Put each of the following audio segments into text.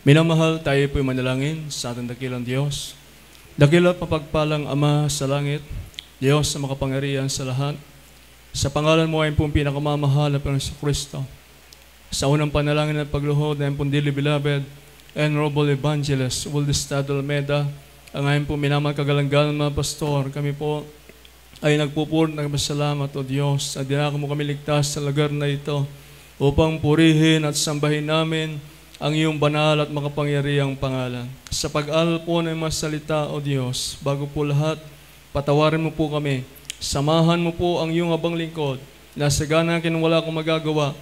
Minamahal, tayo po'y manalangin sa ating dakilang Diyos. Dakila papagpalang Ama sa langit, Diyos sa makapangyarihan sa lahat. Sa pangalan mo ay pong pinakamamahal na Panginoon Kristo. Sa unang panalangin at pagluhod na pong dearly beloved and noble evangelist, Waldestado Almeida, ang ayon po minamahal kagalang-galang mga pastor, kami po ay nagpupuri ng pasalamat o Diyos at dinako mo kami ligtas sa lugar na ito upang purihin at sambahin namin ang iyong banal at makapangyarihang pangalan. Sa pag-aaral po ng mga salita, O Diyos, bago po lahat, patawarin mo po kami. Samahan mo po ang iyong abang lingkod na sa ganakin wala akong magagawa.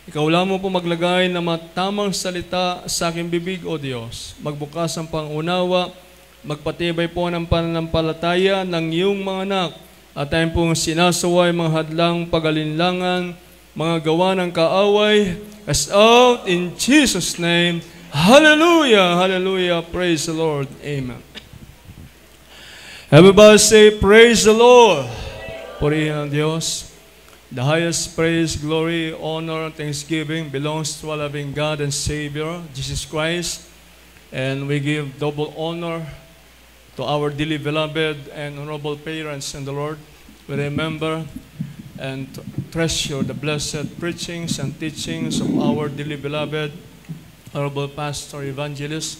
Ikaw lang mo po maglagay ng matamang salita sa aking bibig, O Diyos. Magbukas ang pangunawa, magpatibay po ng pananampalataya ng iyong mga anak at tayo pong sinasaway mga hadlang pag-alinlangan, mga gawa ng kaaway, as out in Jesus' name. Hallelujah! Hallelujah! Praise the Lord. Amen. Everybody say, praise the Lord. Purihin ang Diyos. The highest praise, glory, honor, thanksgiving belongs to our loving God and Savior, Jesus Christ. And we give double honor to our dearly beloved and honorable parents in the Lord. We remember and treasure the blessed preachings and teachings of our dearly beloved honorable pastor evangelist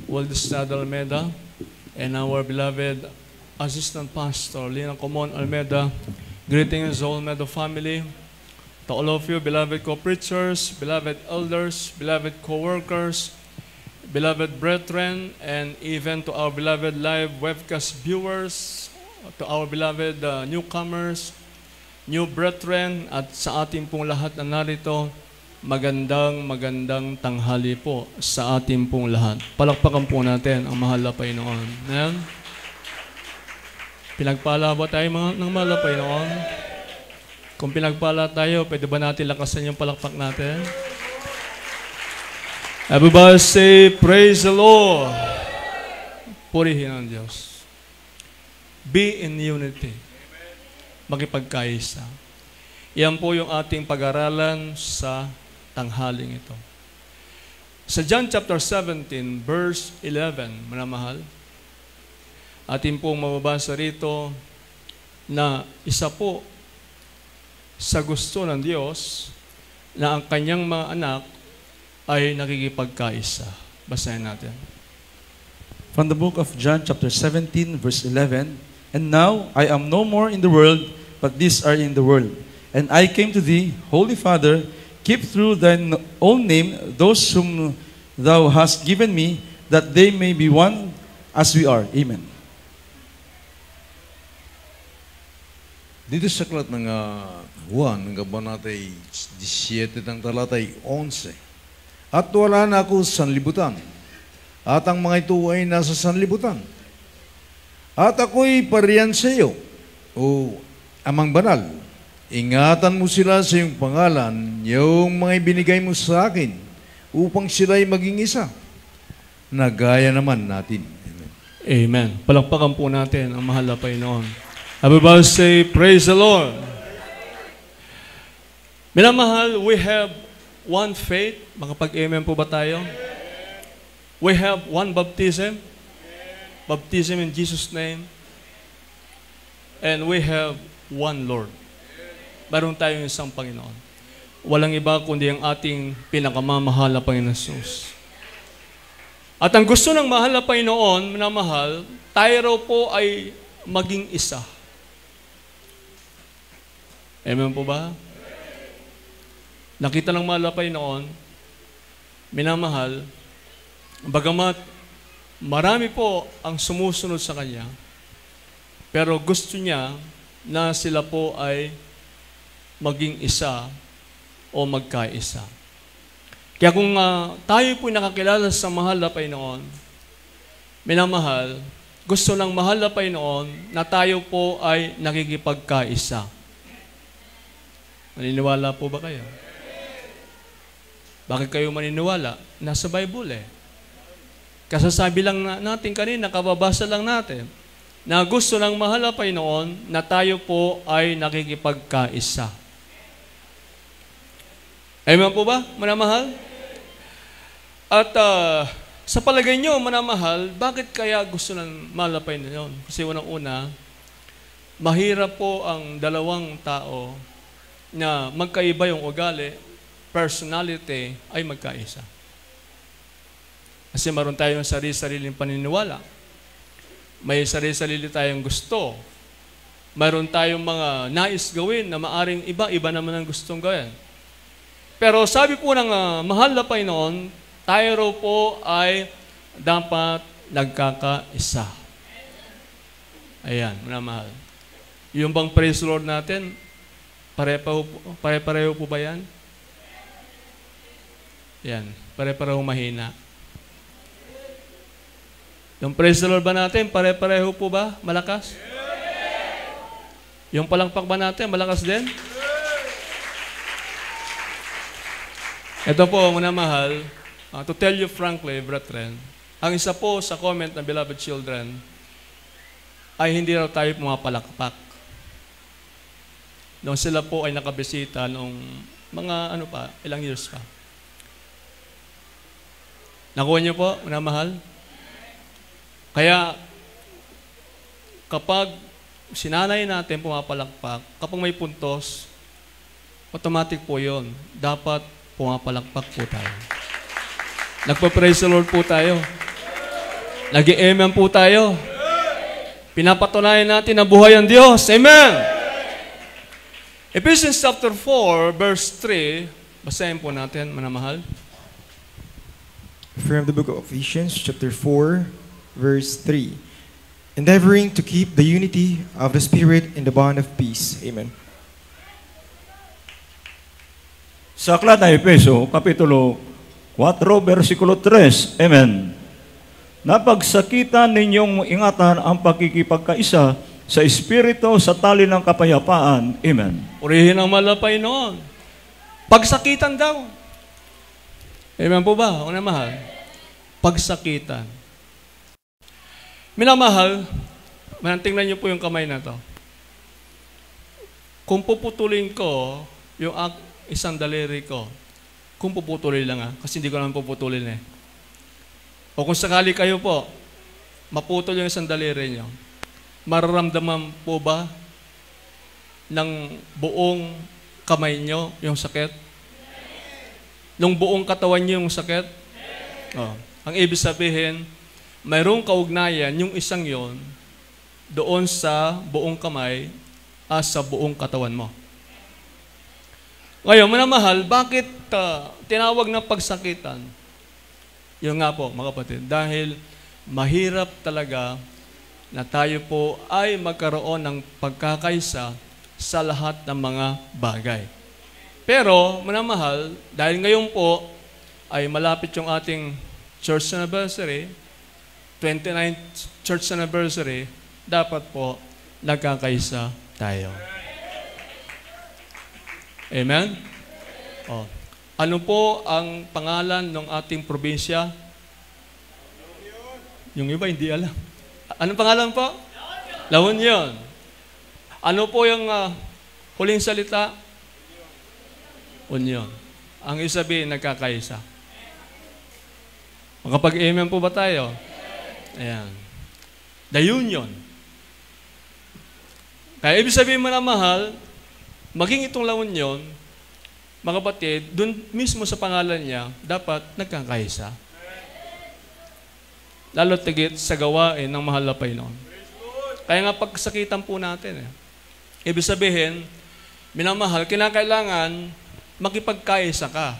Waldestado Almeida and our beloved assistant pastor Lina Comon Almeida. Greetings Almeida family, to all of you beloved co-preachers, beloved elders, beloved co-workers, beloved brethren, and even to our beloved live webcast viewers, to our beloved newcomers, new brethren, at sa ating pong lahat na narito, magandang tanghali po sa ating pong lahat. Palakpakan po natin ang mahal na Panginoon. Ayan. Pinagpala ba tayo ng mahal na Panginoon? Kung pinagpala tayo, pwede ba natin lakasan yung palakpak natin? Everybody say, praise the Lord. Purihin ang Diyos. Be in unity. Makipagkaisa. Yan po yung ating pag-aralan sa tanghaling ito. Sa John chapter 17, verse 11, manamahal, atin pong mababasa rito na isa po sa gusto ng Diyos na ang kanyang mga anak ay nakikipagkaisa. Basahin natin. From the book of John chapter 17, verse 11, and now I am no more in the world, but these are in the world. And I came to thee, Holy Father, keep through thine own name those whom thou hast given me, that they may be one as we are. Amen. Dito sa aklat ng Juan, ng kabanatay 17 ng talatay 11, at wala na ako sa sanlibutan, at ang mga ito ay nasa sanlibutan, at ako'y pariyan sa iyo, o Amang Banal, ingatan mo sila sa iyong pangalan, yung mga ibinigay mo sa akin, upang sila'y maging isa, na gaya naman natin. Amen. Amen. Palakpakan po natin ang mahal na Panginoon. Everybody say, praise the Lord. Minamahal, we have one faith. Makapag-amen po ba tayo? We have one baptism. Baptism in Jesus' name. And we have one Lord. Meron tayong isang Panginoon. Walang iba kundi ang ating pinakamamahal na Panginoon Jesus. At ang gusto ng mahal na Panginoon, minamahal, tayo raw po ay maging isa. Amen po ba? Nakita ng mahal na Panginoon, minamahal, bagamat marami po ang sumusunod sa Kanya, pero gusto niya na sila po ay maging isa o magkaisa. Kaya kung tayo po nakakilala sa mahal na Panginoon, minamahal, gusto ng mahal na Panginoon na tayo po ay nakikipagkaisa. Maniniwala po ba kayo? Bakit kayo maniniwala? Nasa Bible eh. Kasasabi lang natin kanina, kababasa lang natin, na gusto ng mahal na Panginoon na tayo po ay nakikipagkaisa. Amen po ba, manamahal? At sa palagay nyo, manamahal, bakit kaya gusto ng malapay na yun? Kasi unang-una, mahirap po ang dalawang tao na magkaiba yung ugali, personality ay magkaisa. Kasi maroon tayong sarili-sariling paniniwala. May sarili-sarili tayong gusto. Mayroon tayong mga nais gawin na maaring iba naman ang gustong gawin. Pero sabi po ng mahal na Panginoon, tayo raw po ay dapat nagkakaisa. Ayan, mahal. Yung bang praise the Lord natin, pare-pareho po ba yan? Yan, pare-pareho mahina. Yung praise the Lord ba natin, pare-pareho po ba malakas? Yung palakpak ba natin, malakas din? Ito po, mahal, to tell you frankly, brethren, ang isa po sa comment ng beloved children ay hindi raw tayo pumapalakpak. Nung sila po ay nakabisita nung mga ilang years pa. Nakuha niyo po, mahal? Kaya, kapag sinanay natin pumapalakpak, kapag may puntos, automatic po yun. Dapat pumapalakpak po tayo. Nagpa-praise the Lord po tayo. Nag-i-amen po tayo. Pinapatunayan natin na buhay ang Diyos. Amen! Ephesians chapter 4, verse 3. Basahin po natin, manamahal. From the book of Ephesians, chapter 4, verse 3. Endeavoring to keep the unity of the Spirit in the bond of peace. Amen. Sa aklat ng Efeso, Kapitulo 4, versikulo 3. Amen. Napagsakitan ninyong ingatan ang pagkikipagkaisa sa Espiritu sa tali ng kapayapaan. Amen. Purihin ang malapay noon. Pagsakitan daw. Amen po ba? Mahal. Pagsakitan. Minamahal, tingnan niyo po yung kamay na to. Kung puputulin ko yung isang daliri ko, kung puputulin lang kasi hindi ko naman puputulin O kung sakali kayo po, maputol yung isang daliri nyo, mararamdaman po ba ng buong kamay nyo yung sakit? Nung buong katawan nyo yung sakit? Ang ibig sabihin, mayroong kaugnayan yung isang yon doon sa buong kamay sa buong katawan mo. Ngayon, manamahal, bakit tinawag na pagsakitan? Yun nga po, mga kapatid, dahil mahirap talaga na tayo po ay magkaroon ng pagkakaisa sa lahat ng mga bagay. Pero, manamahal, dahil ngayon po ay malapit yung ating church anniversary, 29th church anniversary, dapat po nagkakaisa tayo. Amen? Ano po ang pangalan ng ating probinsya? Yung iba hindi alam. Anong pangalan po? La Union. Ano po yung huling salita? Union. Ang isabihin, nagkakaisa. Makapag-amen po ba tayo? Ayan. The Union. Kaya ibig sabihin mahal, maging itong La Union, mga kapatid, dun mismo sa pangalan niya, dapat nagkakaisa. Lalo tigit sa gawain ng mahal na Panginoon. Kaya nga pagsakitan po natin. Ibig sabihin, minamahal, kinakailangan makipagkaisa ka.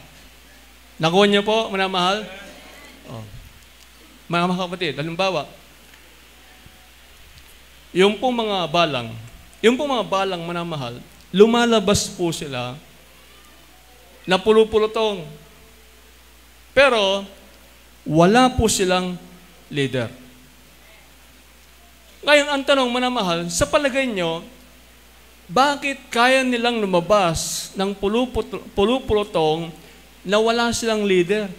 Nakuha niyo po, minamahal? Mga kapatid, halimbawa, yung pong mga balang manamahal, lumalabas po sila na pulupulutong. Pero, wala po silang leader. Ngayon, ang tanong, manamahal, sa palagay nyo, bakit kaya nilang lumabas ng pulupulutong na wala silang leader?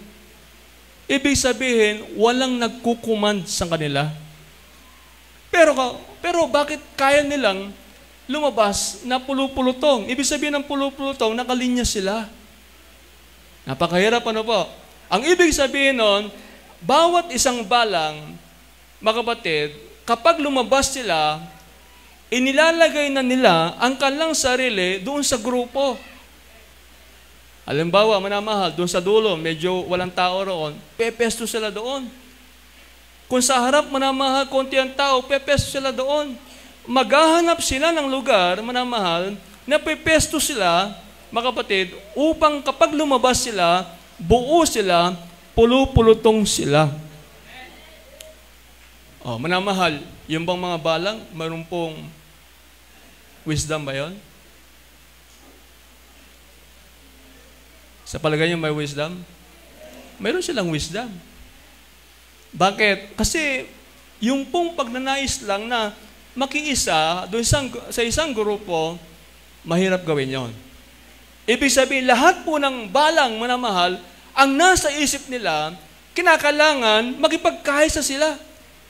Ibig sabihin, walang nagkukumand sa kanila. Pero bakit kaya nilang lumabas na pulupulutong? Ibig sabihin ng pulupulutong, nakalinya sila. Napakahirap, ano po? Ang ibig sabihin nun, bawat isang balang, mga kapatid, kapag lumabas sila, inilalagay na nila ang kanilang sarili doon sa grupo. Halimbawa, manamahal, doon sa dulo, medyo walang tao roon, pepesto sila doon. Kung sa harap, manamahal, konti ang tao, pepesto sila doon. Maghahanap sila ng lugar, manamahal, na pepesto sila, mga kapatid, upang kapag lumabas sila, buo sila, pulu-pulutong sila. Oh, manamahal, yung bang mga balang, mayroon pong wisdom ba yun? Sa palagay niyo may wisdom? Mayroon silang wisdom. Bakit? Kasi yung pong pagnanais lang na makiisa doon sa isang grupo, mahirap gawin yon. Ibig sabihin, lahat po ng balang manamahal, ang nasa isip nila, kinakailangan makipagkaisa sila.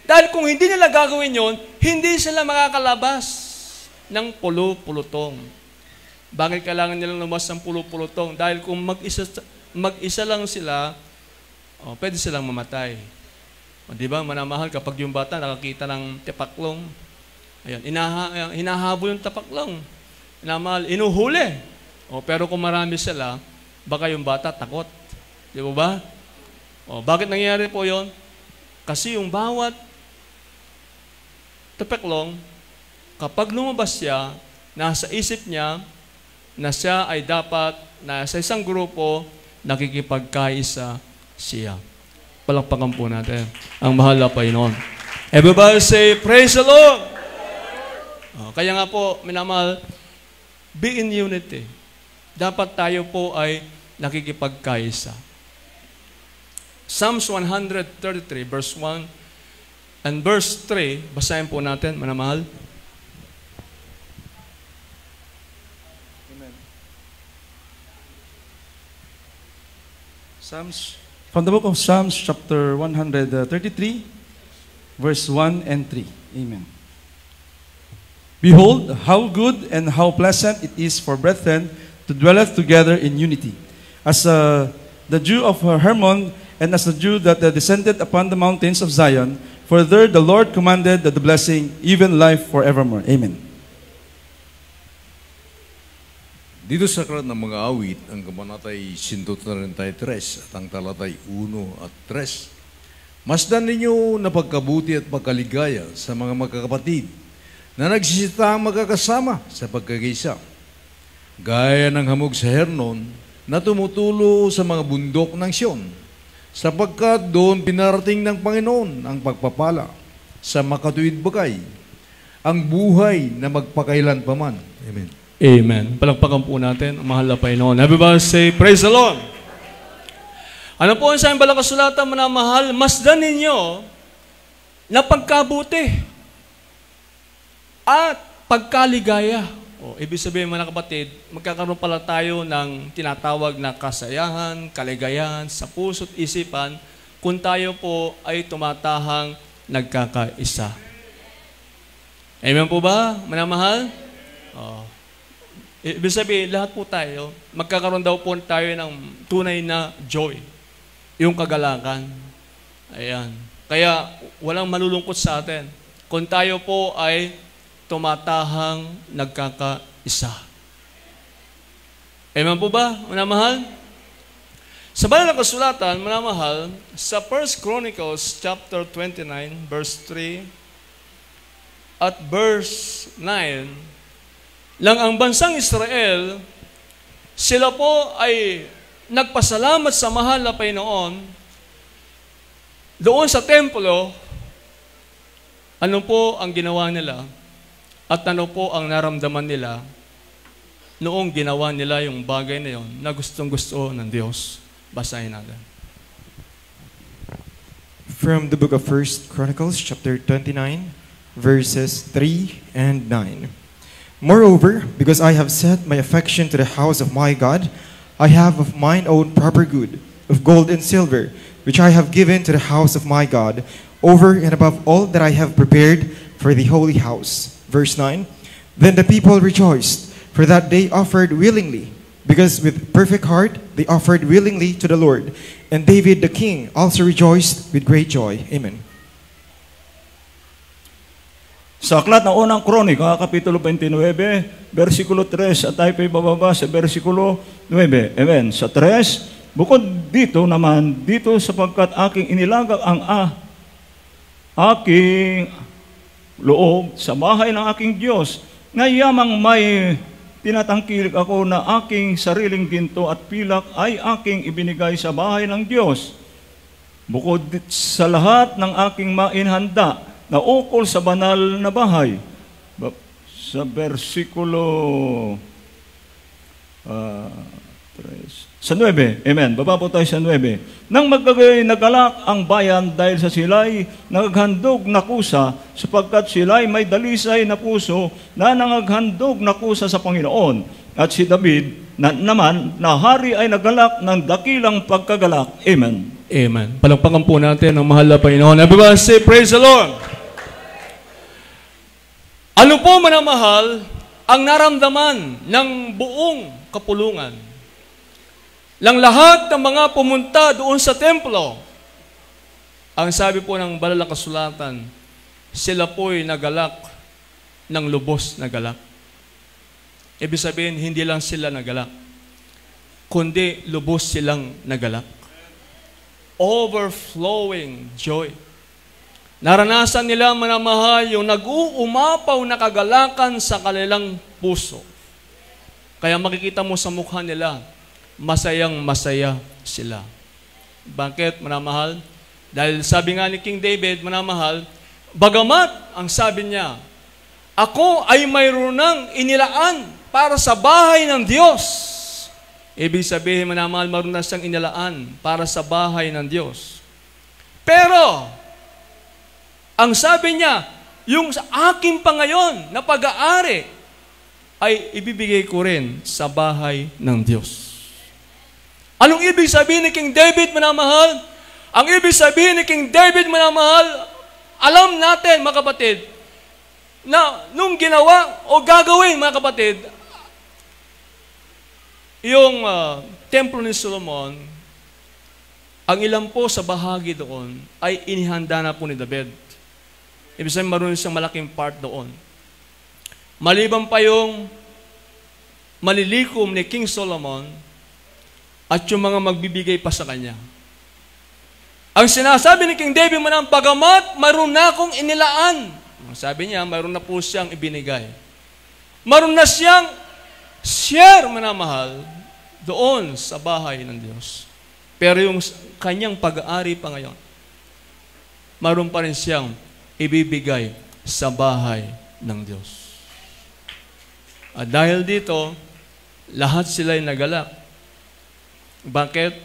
Dahil kung hindi nila gagawin yon, hindi sila makakalabas ng pulo-pulutong. Bakit kailangan nilang lumabas ng pulo-pulutong? Dahil kung mag-isa lang sila, pwede silang mamatay. Di ba, manamahal, kapag yung bata nakakita ng tipaklong, ayan, hinahabol yung tapaklong. Manamahal, inuhuli. Pero kung marami sila, baka yung bata takot. Di ba? Bakit nangyayari po yon? Kasi yung bawat tapaklong, kapag lumabas siya, nasa isip niya, na siya ay dapat na sa isang grupo nakikipagkaisa siya. Palakpakan po natin ang mahal na Panginoon. Everybody say, praise the Lord! Kaya nga po, minamahal, be in unity. Dapat tayo po ay nakikipagkaisa. Psalms 133 verse 1 and verse 3, basahin po natin, minamahal. From the book of Psalms, chapter 133, verse 1 and 3. Amen. Behold, how good and how pleasant it is for brethren to dwell together in unity. As the dew of Hermon, and as the dew that descended upon the mountains of Zion, for there the Lord commanded the blessing, even life forevermore. Amen. Dito sa aklat ng mga awit, ang kabanatay 133 at ang talatay 1 at 3. Masdan ninyo na pagkabuti at pagkaligaya sa mga magkakapatid na nagsisitang magkakasama sa pagkakaisa. Gaya ng hamog sa Hernon na tumutulo sa mga bundok ng Sion, sapagkat doon pinarating ng Panginoon ang pagpapala sa makatuwid bagay, ang buhay na magpakailan paman. Amen. Amen. Palakpakan po natin ang mahal na Panginoon. Everybody say, praise the Lord! Ano po ang sa balang kasulatan, manamahal? Masdan ninyo na pagkabuti at pagkaligaya. Ibig sabihin, mga kapatid, magkakaroon pala tayo ng tinatawag na kasayahan, kaligayahan sa puso't isipan kung tayo po ay tumatahang nagkakaisa. Amen po ba, manamahal? Ibig sabihin, lahat po tayo, magkakaroon daw po tayo ng tunay na joy. Yung kagalakan. Ayan. Kaya, walang malulungkot sa atin. Kung tayo po ay tumatahang nagkakaisa. Amen po ba, manamahal? Sa banal na kasulatan, manamahal, sa 1 Chronicles chapter 29, verse 3 at verse 9, lang ang bansang Israel, sila po ay nagpasalamat sa mahal na Panginoon doon sa templo. Ano po ang ginawa nila at ano po ang naramdaman nila noong ginawa nila yung bagay na yon na gustong-gusto ng Diyos. Basahin natin. From the book of 1 Chronicles chapter 29 verses 3 and 9. Moreover, because I have set my affection to the house of my God, I have of mine own proper good, of gold and silver, which I have given to the house of my God, over and above all that I have prepared for the holy house. Verse 9, Then the people rejoiced, for that they offered willingly, because with perfect heart they offered willingly to the Lord. And David the king also rejoiced with great joy. Amen. Sa aklat ng unang Kronika, Kapitulo 29, versikulo 3, at tayo pa'y bababa sa versikulo 9. Amen. Sa 3, bukod dito naman, dito sapagkat aking inilagak ang aking loob sa bahay ng aking Diyos, ngayamang may tinatangkilik ako na aking sariling ginto at pilak ay aking ibinigay sa bahay ng Diyos. Bukod sa lahat ng aking mainhanda, na ukol sa banal na bahay. Sa versikulo sa 9, amen, baba po tayo sa 9. Nang nagalak ang bayan dahil sa sila'y naghandog na kusa, sapagkat sila'y may dalisay na puso na nangaghandog na kusa sa Panginoon. At si David naman, na hari ay nagalak ng dakilang pagkagalak. Amen. Amen. Palakpakan po natin ang mahal na Panginoon. Everybody say, praise the Lord! Ano po manamahal ang naramdaman ng buong kapulungan? Lang lahat ng mga pumunta doon sa templo, ang sabi po ng banal na kasulatan, sila po'y nagalak ng lubos na galak. Ibig sabihin, hindi lang sila nagalak, kundi lubos silang nagalak. Overflowing joy. Naranasan nila manamahal yung nag-uumapaw na kagalakan sa kanilang puso. Kaya makikita mo sa mukha nila, masayang masaya sila. Bakit manamahal? Dahil sabi nga ni King David, manamahal, bagamat ang sabi niya, ako ay mayroon ng inilaan para sa bahay ng Diyos. Ibig sabihin, manamahal, mayroon na siyang inilaan para sa bahay ng Diyos. Pero, ang sabi niya, yung sa aking pangayon na pag-aari ay ibibigay ko rin sa bahay ng Diyos. Anong ibig sabihin ni King David, manamahal? Ang ibig sabihin ni King David, manamahal, alam natin, mga kapatid, na nung ginawa o gagawin, mga kapatid, yung templo ni Solomon, ang ilan po sa bahagi doon ay inihanda na po ni David. Ibig sabihin, marunong siyang malaking part doon. Maliban pa yung malilikom ni King Solomon at yung mga magbibigay pa sa kanya. Ang sinasabi ni King David, manang bagamat mayroon na akong inilaan. Sabi niya, mayroon na po siyang ibinigay. Mayroon na siyang share, manamahal, doon sa bahay ng Diyos. Pero yung kanyang pag-aari pa ngayon, mayroon pa rin siyang ibibigay sa bahay ng Diyos. At dahil dito, lahat sila'y nagalak. Bakit?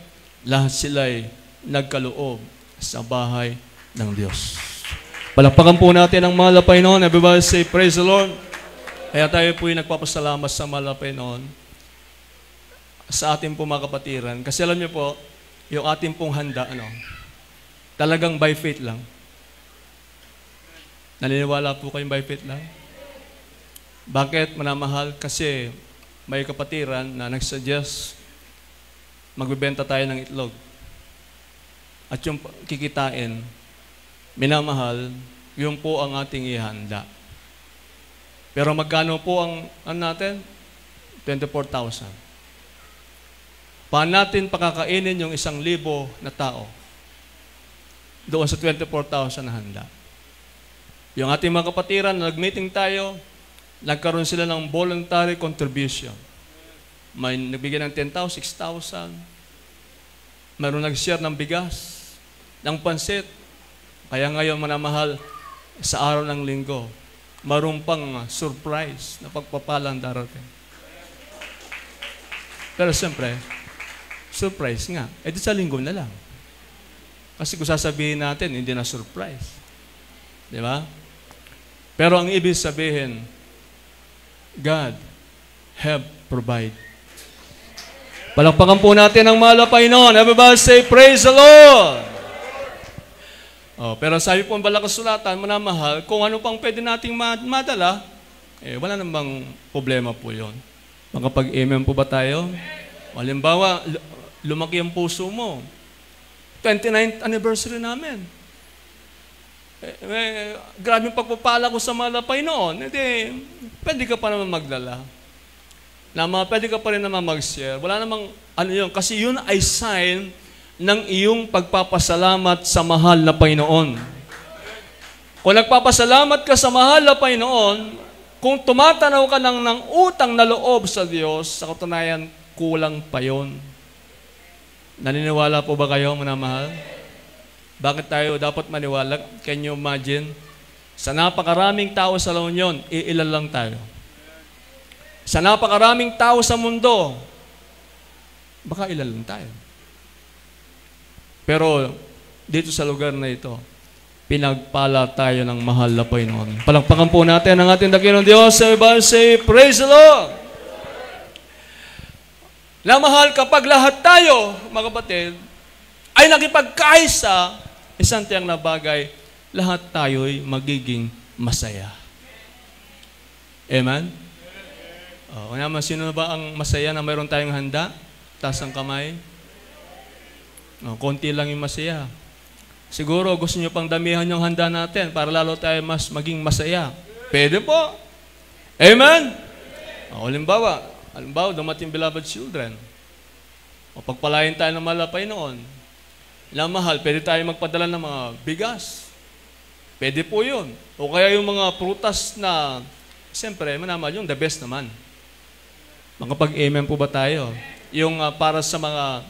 Lahat sila'y nagkaloob sa bahay ng Diyos. Palakpakan po natin ang mahal na Panginoon. Everybody say, praise the Lord. Kaya tayo po'y nagpapasalamat sa mahal na Panginoon sa ating po mga kapatiran. Kasi alam niyo po, yung ating pong handa, talagang by faith lang. Naniniwala po kayong by faith lang? Bakit, manamahal? Kasi may kapatiran na nagsuggest magbibenta tayo ng itlog. At yung kikitain, minamahal, yun po ang ating ihanda. Pero magkano po ang natin? 24,000. Paano natin pakakainin yung 1,000 na tao doon sa 24,000 na handa? Yung ating mga kapatiran, nag-meeting tayo, nagkaroon sila ng voluntary contribution. May nagbigay ng 10,000, 6,000. Mayroon nag-share ng bigas, ng pansit. Kaya ngayon, manamahal, sa araw ng linggo, mayroon pang surprise na pagpapalang darating. Pero siyempre, surprise nga. Eh di sa linggo na lang. Kasi kung sasabihin natin, hindi na surprise. Di ba? Pero ang ibig sabihin, God have provide. Palakpakan po natin ang mahal na Panginoon. Everybody say, praise the Lord! Pero sabi po ang banal na kasulatan, manamahal, kung ano pang pwede nating madala, wala namang problema po yon. Makapag-amen po ba tayo? Halimbawa, lumaki ang puso mo. 29th anniversary namin. Grabing pagpapala ko sa malapay noon. Hindi, pwede ka pa naman magdala. Pwede ka pa rin naman mag-share. Wala namang, yun, kasi yun ay sign ng iyong pagpapasalamat sa mahal na Panginoon. Kung nagpapasalamat ka sa mahal na Panginoon, kung tumatanaw ka ng utang na loob sa Diyos, sa katunayan, kulang pa yun. Naniniwala po ba kayo, minamahal? Bakit tayo dapat maniwala? Can you imagine? Sa napakaraming tao sa La Union, iilan lang tayo. Sa napakaraming tao sa mundo, baka ilan lang tayo. Pero dito sa lugar na ito, pinagpala tayo ng mahal na Panginoon. Palakpakan po natin ang ating dakilang Diyos. Everybody say, praise the Lord! Na mahal kapag lahat tayo, mga kapatid, ay nakipagkaisa, isang tiyang na bagay, lahat tayo'y magiging masaya. Amen? Naman, sino ba ang masaya na mayroon tayong handa? Taas ang kamay. Konti lang yung masaya. Siguro gusto nyo pang damihan yung handa natin para lalo tayo mas maging masaya. Pwede po. Amen? Halimbawa, dumating beloved children. O pagpalain tayo ng malapay noon. Na mahal, pwede tayo magpadala ng mga bigas. Pwede po yun. O kaya yung mga prutas na, siyempre, manamal yung the best naman. Makapag-amen po ba tayo? Yung para sa mga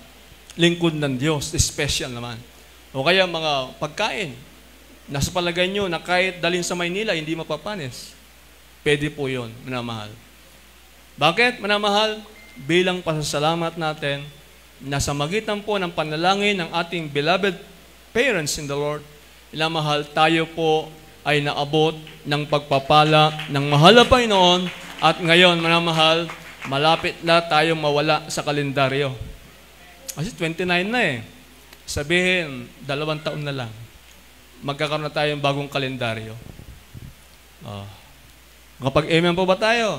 lingkod ng Diyos, special naman. O kaya mga pagkain. Nasa palagay nyo na kahit dalhin sa Maynila, hindi mapapanis. Pwede po yun, manamahal. Bakit, manamahal? Bilang pasasalamat natin, nasa magitan po ng panalangin ng ating beloved parents in the Lord, ilamahal, tayo po ay naabot ng pagpapala ng mahal na Panginoon at ngayon, manamahal, malapit na tayo mawala sa kalendaryo. Kasi 29 na eh. Sabihin, 2 taon na lang. Magkakaroon na tayong bagong kalendaryo. Kapag amen po ba tayo?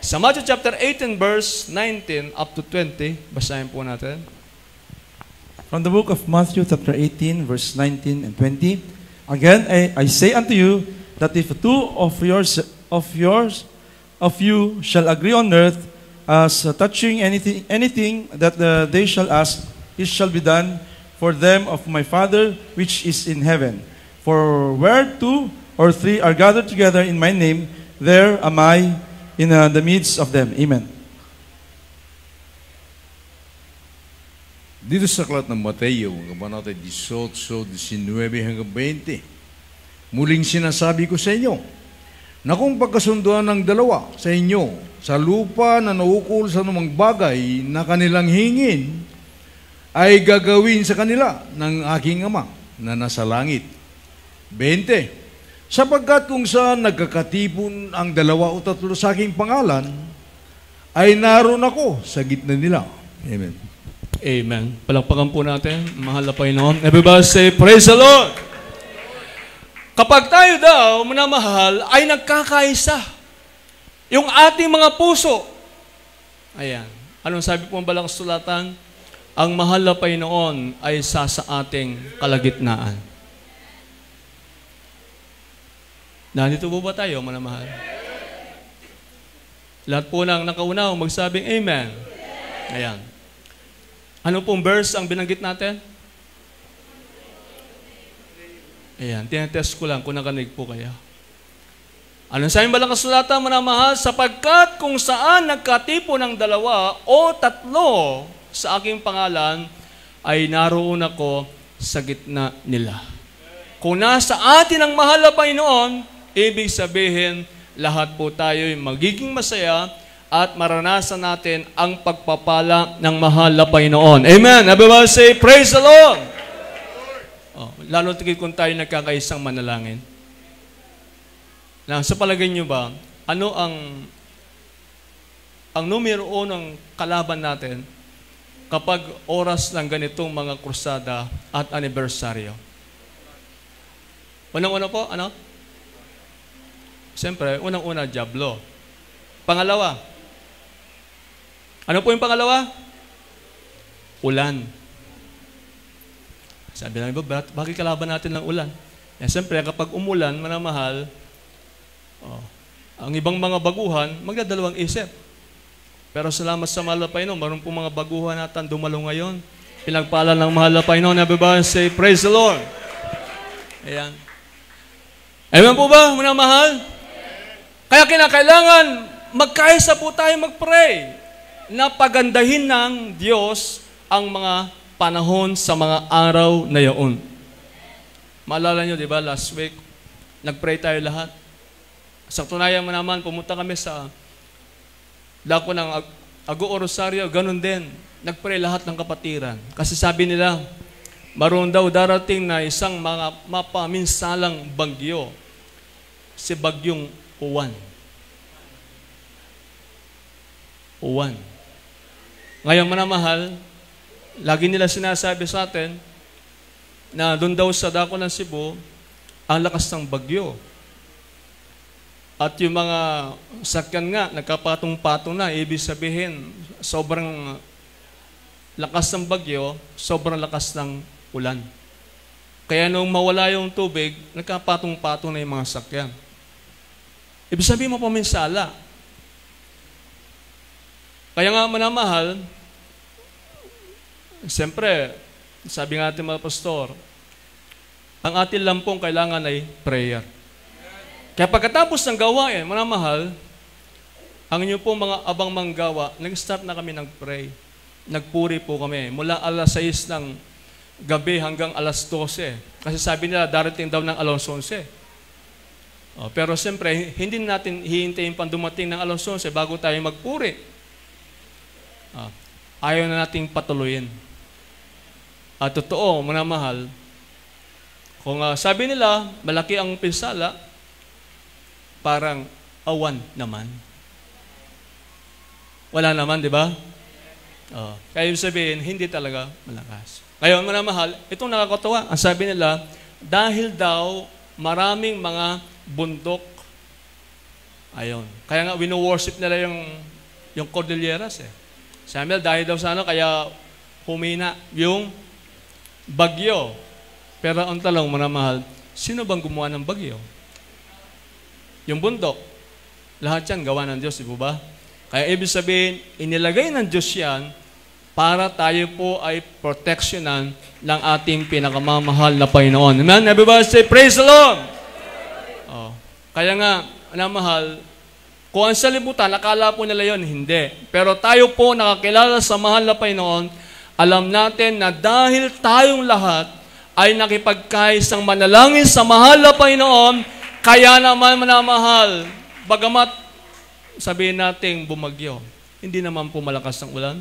Sa Matthew chapter 18 verse 19 up to 20, basahin po natin. From the book of Matthew chapter 18 verse 19 and 20, again I say unto you that if two of you shall agree on earth as touching anything that they shall ask, it shall be done for them of my Father which is in heaven. For where 2 or 3 are gathered together in my name, there am I in the midst of them. Amen. Dito sa aklat ng Mateo, kabanata 18, 19 hanggang 20, muling sinasabi ko sa inyo, na kung pagkasunduan ng dalawa sa inyo, sa lupa na naukol sa anumang bagay na kanilang hingin, ay gagawin sa kanila ng aking Ama na nasa langit. 20. Sapagkat kung saan nagkakatipon ang 2 o 3 sa aking pangalan, ay naroon ako sa gitna nila. Amen. Amen. Palakpakan po natin, mahal na Panginoon. Everybody say, praise the Lord! Kapag tayo daw, minamahal, ay nagkakaisa. Yung ating mga puso. Ayan. Anong sabi po ang Balang Sulatan? Ang mahal na Panginoon ay sa ating kalagitnaan. Nandito po ba tayo, manamahal? Lahat po ng nakaunaw, magsabing Amen. Ayan. Ano pong verse ang binanggit natin? Ayan, tinetest ko lang kung nakanig po kayo. Anong sabi Balang Kasulatan, manamahal? Sapagkat kung saan nagkatipo ng 2 o 3 sa aking pangalan, ay naroon ako sa gitna nila. Kung nasa atin ang mahal na Panginoon, ibig sabihin, lahat po tayo ay magiging masaya at maranasan natin ang pagpapala ng mahal na Panginoon. Amen! Everybody say, praise the Lord! Lalo tigil kung tayo nagkakaisang manalangin. Sa palagay nyo ba, ano ang numero 1 ng kalaban natin kapag oras ng ganitong mga krusada at anibersaryo? Unang-una po, ano? Siyempre, unang-una, Diablo. Pangalawa, Ano po yung pangalawa? Ulan. Sabi namin, bakit kalaban natin ng ulan? Siyempre, kapag umulan, manamahal, ang ibang mga baguhan, magdadalawang isip. Pero salamat sa mahal na Panginoon, maroon po mga baguhan natin dumalo ngayon. Pinagpala ng mahal na Panginoon. Everybody say, praise the Lord. Ayan. Amen po ba, manamahal? Kaya kinakailangan, magkaisa po tayo mag-pray na pagandahin ng Diyos ang mga panahon sa mga araw na yaon. Maalala nyo, di ba, last week, nag-pray tayo lahat. Sa katunayan mo naman, pumunta kami sa dako ng Agoo Rosario, ganun din. Nag-pray lahat ng kapatiran. Kasi sabi nila, maroon daw darating na isang mga mapaminsalang bagyo, si Bagyong Uwan. Uwan. Ngayon, manamahal, lagi nila sinasabi sa atin na doon daw sa dako ng Cebu, ang lakas ng bagyo. At yung mga sakyan nga, nagkapatong-patong na, ibig sabihin, sobrang lakas ng bagyo, sobrang lakas ng ulan. Kaya nung mawala yung tubig, nagkapatong-patong na yung mga sakyan. Ibig sabihin mo paminsala. Kaya nga manamahal, siyempre, sabi nga ating mga pastor, ang ating lampong kailangan ay prayer. Kaya pagkatapos ng gawain, manamahal, ang inyo po mga abang manggawa, nag-start na kami nag-pray. Nagpuri po kami. Mula alas 6 ng gabi hanggang alas 12. Kasi sabi nila, darating daw ng alas 11. Pero siyempre, hindi natin hihintayin pang dumating ng alas 11 bago tayo magpuri. Ayaw na nating patuloyin. At totoo, manamahal, kung sabi nila, malaki ang pinsala, parang awan naman. Wala naman, di ba? Kaya yung sabihin, hindi talaga malakas. Ngayon, manamahal, itong nakakatawa. Ang sabi nila, dahil daw maraming mga bundok. Ayon. Kaya nga, wino-worship nila yung Cordilleras eh. Sabi nila, dahil daw sa ano, kaya humina yung bagyo. Pero ang talong, manamahal, sino bang gumawa ng bagyo? Yung bundok. Lahat yan gawa ng Diyos, di ba? Kaya ibig sabihin, inilagay ng Diyos yan para tayo po ay proteksyonan ng ating pinakamamahal na Panginoon. Amen? Everybody say, praise the Lord! Kaya nga, namahal, kung ang salibutan, akala po nila yun, hindi. Pero tayo po nakakilala sa mahal na Panginoon, alam natin na dahil tayong lahat ay nakipagkaisang manalangin sa mahal na Panginoon, kaya naman manamahal, bagamat sabihin natin bumagyo, hindi naman po malakas ang ulan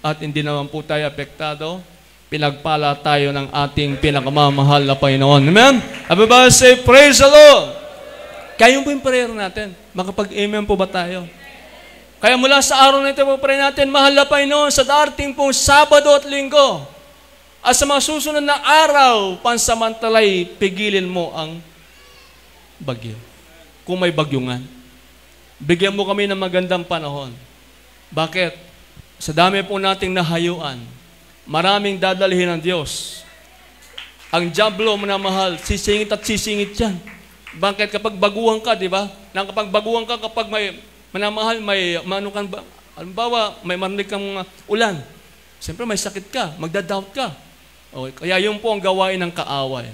at hindi naman po tayo apektado, pinagpala tayo ng ating pinakamamahal na Panginoon. Amen? Everybody say, praise the Lord! Kaya yun po yung prayer natin. Makapag-amen po ba tayo? Kaya mula sa araw na ito, pray natin, mahal na Panginoon, sa darating pong Sabado at Linggo, at sa mga susunod na araw, pansamantalay, pigilin mo ang bagyo. Kung may bagyungan. Bigyan mo kami ng magandang panahon. Bakit? Sa dami po nating nahayuan, maraming dadalhin ng Diyos. Ang diablo, manamahal, sisingit at sisingit yan. Bakit? Kapag baguhan ka, di ba? Kapag baguhan ka, kapag may manamahal, may manukan ba? Halimbawa, may marinig kang ulan. Siyempre, may sakit ka, magdadoubt ka. Okay. Kaya yun po ang gawain ng kaaway.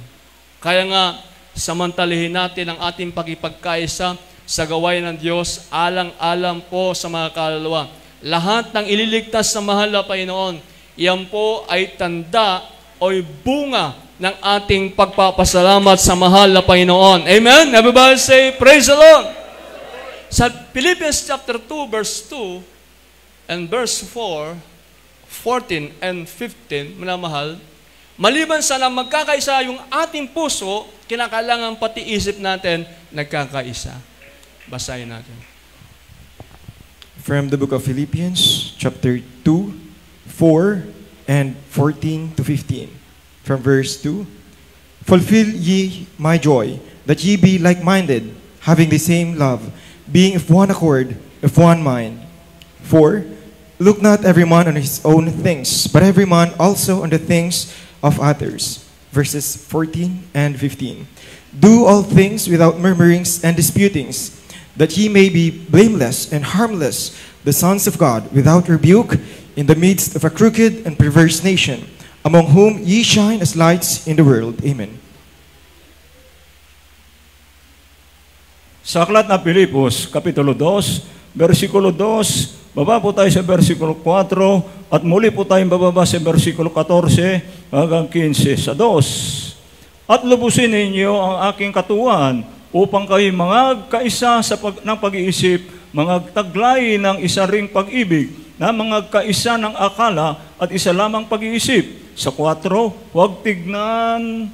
Kaya nga, samantalihin natin ang ating pakipagkaisa sa gawain ng Diyos, alang-alang po sa mga kaluluwa. Lahat ng ililigtas sa mahal na Panginoon, iyan po ay tanda o bunga ng ating pagpapasalamat sa mahal na Panginoon. Amen? Everybody say, praise the Lord! Sa Philippians chapter 2, verse 2 and verse 4, 14 and 15, manamahal, maliban sa na magkakaisa yung ating puso, kinakailangan pati isip natin nagkakaisa. Basahin natin. From the book of Philippians, chapter 2, 4, and 14 to 15. From verse 2, fulfill ye my joy, that ye be like-minded, having the same love, being of one accord, of one mind. 4, Look not every man on his own things, but every man also on the things of others. Verses 14 and 15. Do all things without murmurings and disputings, that ye may be blameless and harmless, the sons of God, without rebuke, in the midst of a crooked and perverse nation, among whom ye shine as lights in the world. Amen. Sa aklat na Pilipos, Kapitulo 2, versikulo 2, baba po tayo sa versikulo 4, at muli po tayong bababa sa versikulo 14 hanggang 15 sa 2. At lubusin ninyo ang aking katuwaan upang kayo mangagkaisa ng pag-iisip, mangagtaglay ng isa ring pag-ibig, na mangagkaisa ng akala at isa lamang pag-iisip. Sa 4, huwag tignan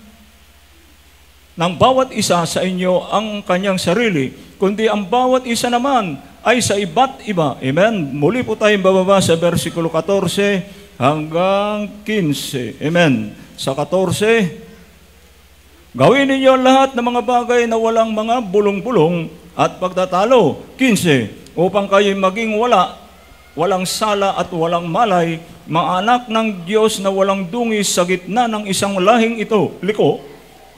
ng bawat isa sa inyo ang kanyang sarili, kundi ang bawat isa naman ay sa iba't iba. Amen. Muli po tayong bababa sa versikulo 14 hanggang 15. Amen. Sa 14, gawin ninyo lahat ng mga bagay na walang mga bulong-bulong at pagtatalo. 15, upang kayo maging walang sala at walang malay, mga anak ng Diyos na walang dungis sa gitna ng isang lahing liko,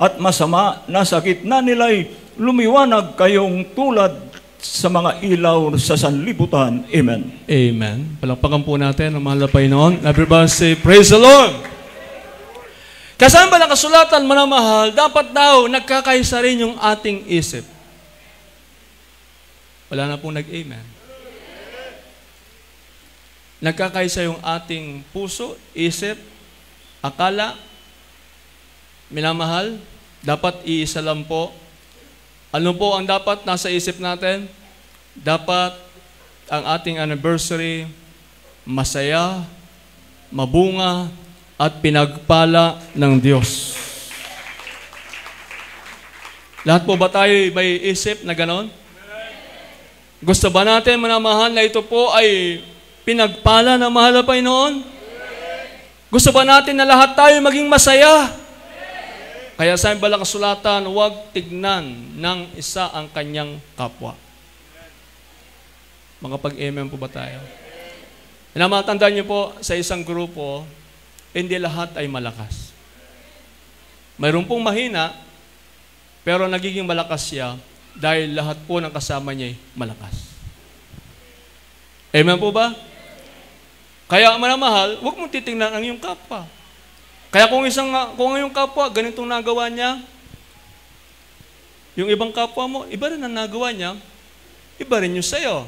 at masama na sa gitna nila'y lumiwanag kayong tulad sa mga ilaw sa sanlibutan. Amen. Amen. Palakpakan po natin ang mahal na Panginoon. Everybody say, praise the Lord! Kasama ba ng kasulatan, manamahal, dapat daw nagkakaisa rin yung ating isip. Wala na pong nag-amen. Nagkakaisa yung ating puso, isip, akala, minamahal, dapat iisa lang po. Ano po ang dapat nasa isip natin? Dapat ang ating anniversary masaya, mabunga, at pinagpala ng Diyos. Lahat po ba tayo may isip na ganon? Gusto ba natin, manamahal, na ito po ay pinagpala ng mahal na Panginoon? Gusto ba natin na lahat tayo maging masaya? Kaya sa balang kasulatan, huwag tignan ng isa ang kanyang kapwa. Mga pag-amen po ba tayo? Namatandaan niyo po, sa isang grupo, hindi lahat ay malakas. Mayroon pong mahina, pero nagiging malakas siya dahil lahat po ng kasama niya ay malakas. Amen po ba? Kaya manamahal, huwag mong titingnan ang iyong kapwa. Kaya kung ang iyong kapwa, ganitong nagawa niya, yung ibang kapwa mo, iba rin ang nagawa niya, iba rin yung sa'yo.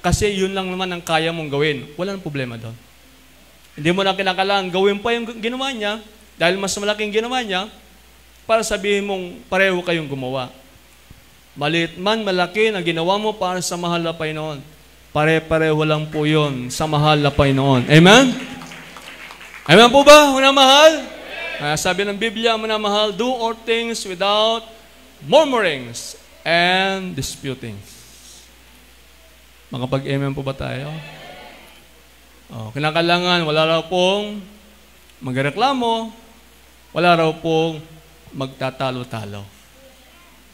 Kasi yun lang naman ang kaya mong gawin. Wala nang problema doon. Hindi mo na kinakailangan gawin pa yung ginawa niya, dahil mas malaking ginawa niya, para sabihin mong pareho kayong gumawa. Maliit man, malaki na ginawa mo para sa mahal na Panginoon. Pare-pareho lang po yun sa mahal na Panginoon. Amen? Amen po ba, manamahal? Sabi ng Biblia, manamahal, do all things without murmurings and disputings. Makapag-amen po ba tayo? Kinakailangan, wala raw pong magreklamo, wala raw pong magtatalo-talo.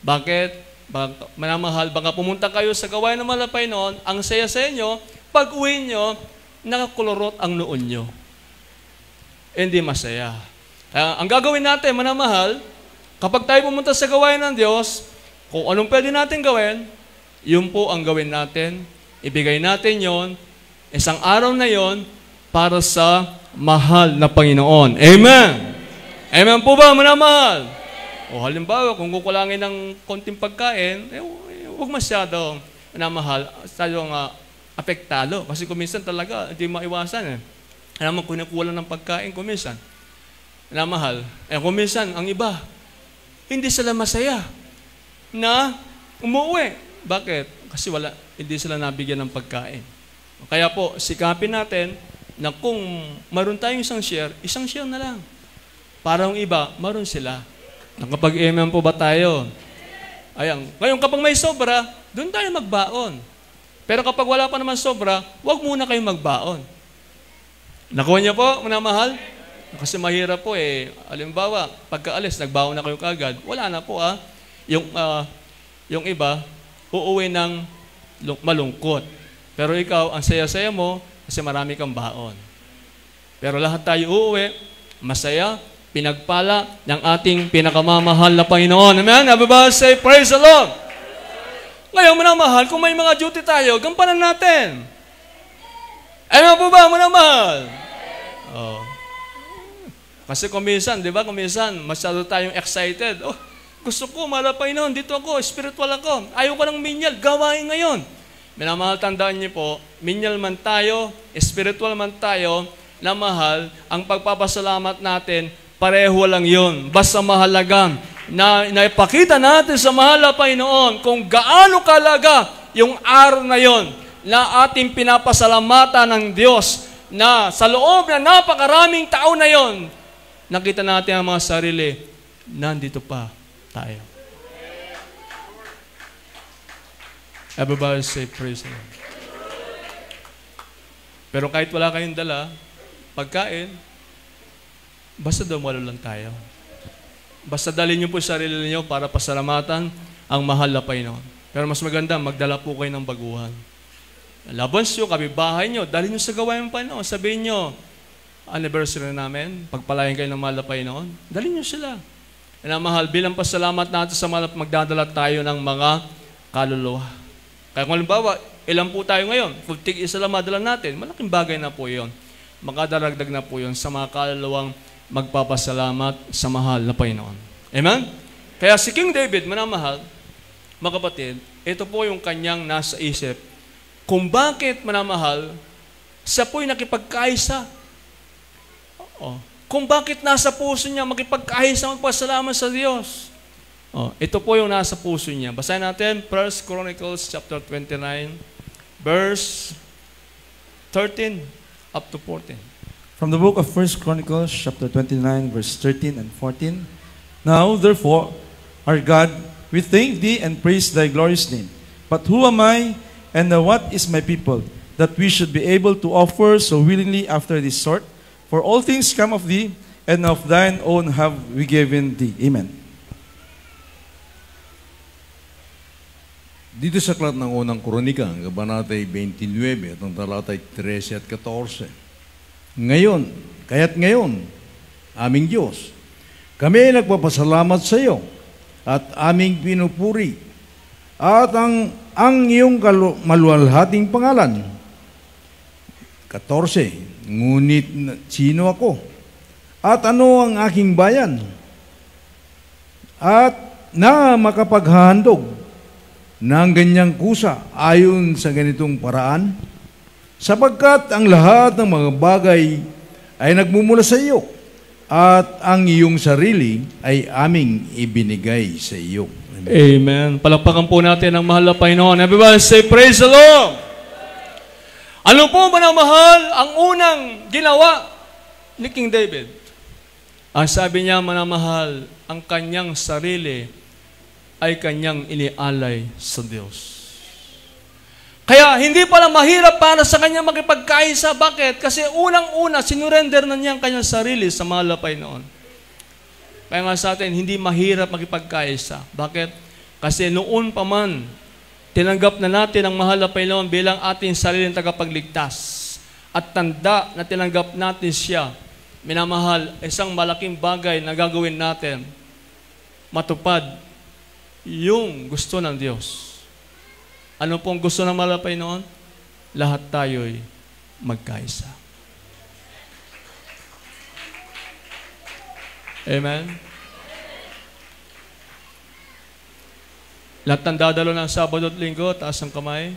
Bakit? Manamahal, baka pumunta kayo sa gawain ng mahal na Panginoon, ang saya sa inyo, pag uwi nyo, nakakulorot ang noon nyo. Hindi masaya. Ang gagawin natin, manamahal, kapag tayo pumunta sa gawain ng Diyos, kung anong pwede natin gawin, yun po ang gawin natin. Ibigay natin yon, isang araw na yon, para sa mahal na Panginoon. Amen! Amen po ba, manamahal? O halimbawa, kung kukulangin ng konting pagkain, huwag masyado, manamahal, tayong apektado. Kasi kuminsan talaga, hindi maiwasan. Alam mo, kukulang ng pagkain, kuminsan. Manamahal, kuminsan, ang iba, hindi sila masaya na umuwi. Bakit? Kasi hindi sila nabigyan ng pagkain. Kaya po, sikapin natin na kung maroon tayong isang share na lang. Para ang iba, maroon sila. Nakapag-amen po ba tayo? Ayan. Ngayon, kapag may sobra, doon tayo magbaon. Pero kapag wala pa naman sobra, huwag muna kayong magbaon. Nakuha niyo po, manamahal? Kasi mahirap po Halimbawa, pagkaalis, nagbaon na kayo kagad. Wala na po Yung iba, uuwi ng malungkot. Pero ikaw, ang saya-saya mo, kasi marami kang baon. Pero lahat tayo uuwi, masaya, pinagpala ng ating pinakamamahal na Panginoon. Amen? Everybody say, praise the Lord! Ngayon, manamahal, kung may mga duty tayo, gampanan natin. Ano po ba, manamahal? Oh. Kasi kung minsan, di ba, kung minsan, masyado tayong excited. Oh, gusto ko, mahal na Panginoon, dito ako, spiritual ako. Ayaw ko ng minyal, gawain ngayon. Minamahal, tandaan niyo po, minyal man tayo, spiritual man tayo, na mahal, ang pagpapasalamat natin, pareho lang yun. Basta mahalaga na naipakita natin sa mahal na Panginoon kung gaano kalaga yung araw na yon na ating pinapasalamatan ng Diyos na sa loob na napakaraming taon na yon, nakita natin ang mga sarili, nandito pa tayo. Everybody say praise the Lord. Pero kahit wala kayong dala, pagkain, basta dumalo lang tayo. Basta dalhin niyo po sa sarili niyo para pasalamatan ang mahal na Panginoon. Pero mas maganda, magdala po kayo ng baguhan. Labans nyo, kabibahay nyo, dalhin nyo sa gawain ng Panginoon. Sabihin nyo, anniversary namin, pagpalayan kayo ng mahal na Panginoon, dalhin nyo sila. Mahal, bilang pasalamat natin sa mahal, magdadala tayo ng mga kaluluwa. Kaya kung halimbawa, ilan po tayo ngayon, kung tig-isa lang madala natin, malaking bagay na po yun. Makadaragdag na po yun sa mga kaluluwang magpapasalamat sa mahal na Panginoon. Amen? Kaya si King David, manamahal, mga kapatid, ito po yung kanyang nasa isip. Kung bakit, manamahal, siya po'y nakipagkaisa. Kung bakit nasa puso niya makipagkaisa, magpasalamat sa Diyos. Ito po yung nasa puso niya. Basahin natin, 1 Chronicles chapter 29, verse 13 up to 14. From the book of 1 Chronicles, chapter 29, verse 13 and 14. Now, therefore, our God, we thank thee and praise thy glorious name. But who am I, and what is my people, that we should be able to offer so willingly after this sort? For all things come of thee, and of thine own have we given thee. Amen. Dito sa aklat ng unang kronika, ang kabanatay 29 at ang talatay 13 at 14. Kaya't ngayon, aming Diyos, kami ay nagpapasalamat sa iyo at aming pinupuri at ang iyong maluwalhating pangalan. 14. Ngunit sino ako? At ano ang aking bayan? At na makapaghahandog ng ganyang kusa ayon sa ganitong paraan, sapagkat ang lahat ng mga bagay ay nagmumula sa iyo at ang iyong sarili ay aming ibinigay sa iyo. Amen. Amen. Palakpakan po natin ang mahal na Panginoon. Everybody say, praise the Lord! Ano po manamahal ang unang ginawa ni King David? Ang sabi niya, manamahal, ang kanyang sarili ay kanyang inialay sa Diyos. Kaya hindi pala mahirap para sa kanya makipagkaisa. Bakit? Kasi unang-una, sinurrender na niya ang kanyang sarili sa mahal na Panginoon. Kaya nga sa atin, hindi mahirap makipagkaisa. Bakit? Kasi noon pa man, tinanggap na natin ang mahal na Panginoon bilang ating sariling tagapagligtas. At tanda na tinanggap natin siya, minamahal, isang malaking bagay na gagawin natin, matupad yung gusto ng Diyos. Ano pong gusto ng mahal na Panginoon? Lahat tayo'y magkaisa. Amen? Lahat ng dadalo ng Sabado at Linggo, taas ang kamay.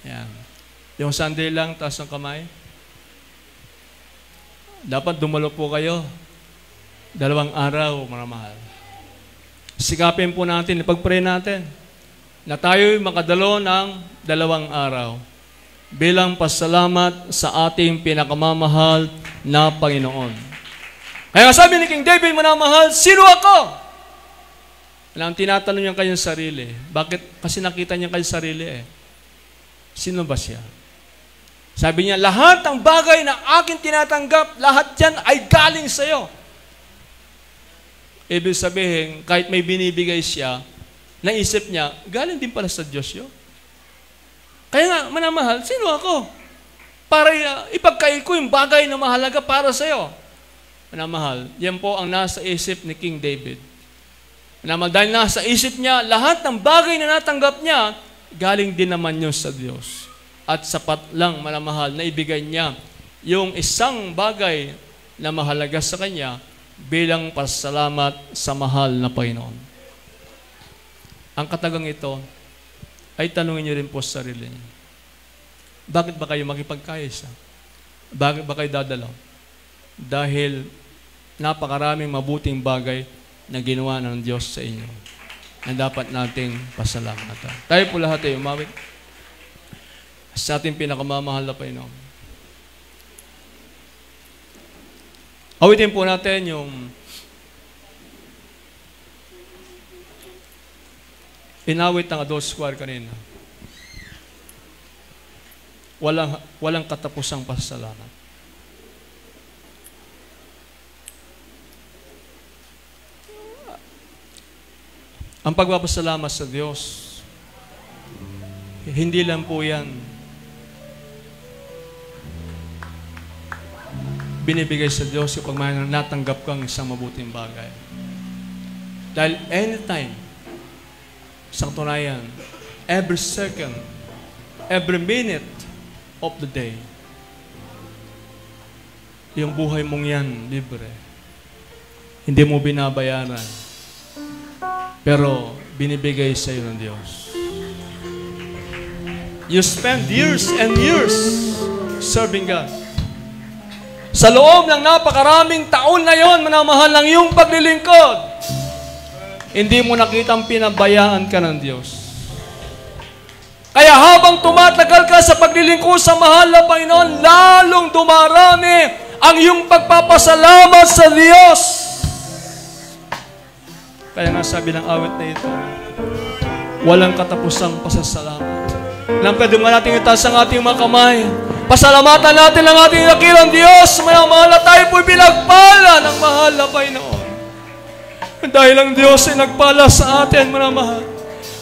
Yan. Yung Sunday lang, taas ang kamay. Dapat dumalo po kayo. 2 araw, maramahal. Sikapin po natin, ipag-pray natin na tayo'y makadalo ng 2 araw bilang pasalamat sa ating pinakamamahal na Panginoon. Kaya sabi ni King David, manamahal, sino ako? Ang tinatanong niya kanyang sarili. Bakit? Kasi nakita niya kanyang sarili eh. Sino ba siya? Sabi niya, lahat ng bagay na aking tinatanggap, lahat yan ay galing sa iyo. Ibig sabihin, kahit may binibigay siya, naisip niya, galing din pala sa Diyos yun. Kaya nga, manamahal, sino ako? Para ipagkail ko yung bagay na mahalaga para sa iyo. Manamahal, yan po ang nasa isip ni King David. Manamahal, dahil nasa isip niya, lahat ng bagay na natanggap niya, galing din naman yun sa Diyos. At sapat lang, manamahal, na ibigay niya yung isang bagay na mahalaga sa kanya bilang pasalamat sa mahal na Panginoon. Ang katagang ito, ay tanungin niyo rin po sa sarili niyo. Bakit ba kayo makipagkaisa? Bakit ba kayo dadalaw? Dahil napakaraming mabuting bagay na ginawa ng Diyos sa inyo na dapat nating pasalamatan. Tayo po lahat ay umawit sa ating pinakamamahal na Panginoon. Awitin po natin yung inawit ng Adult Square kanina. Walang katapusang pasasalamat. Ang pagpapasalamat sa Diyos, hindi lang po yan binibigay sa Diyos yung pag natanggap kang isang mabuting bagay. Dahil anytime, sa katunayan, every second, every minute of the day, yung buhay mong yan, libre. Hindi mo binabayaran. Pero, binibigay sa iyo ng Diyos. You spend years and years serving God. Sa loob ng napakaraming taon na yon, manamahal ng iyong paglilingkod, hindi mo nakitang pinabayaan ka ng Diyos. Kaya habang tumatagal ka sa paglilingkod sa mahal na Panginoon, lalong dumarami ang iyong pagpapasalamat sa Diyos. Kaya nga sabi ng awit na ito, walang katapusang pasasalamat. Nang pwede nga natin itaas ang ating mga kamay. Pasalamatan natin ang ating dakilang Diyos. Mahal na tayo po'y pinagpala ng mahal na Panginoon. Dahil ang Diyos ay nagpala sa atin, manamahal.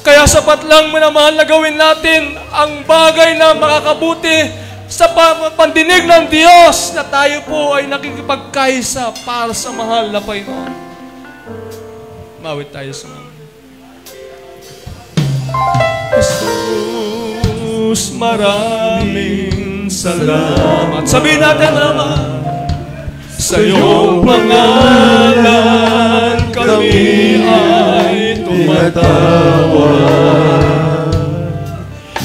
Kaya sapat lang, manamahal, na gawin natin ang bagay na makakabuti sa pandinig ng Diyos na tayo po ay nakikipagkaisa para sa mahal na Panginoon. Mawit tayo sa mga. Jesus, maraming salamat. Sabihin natin, manamahal. Sa iyong pangalan kami ay tumatawag,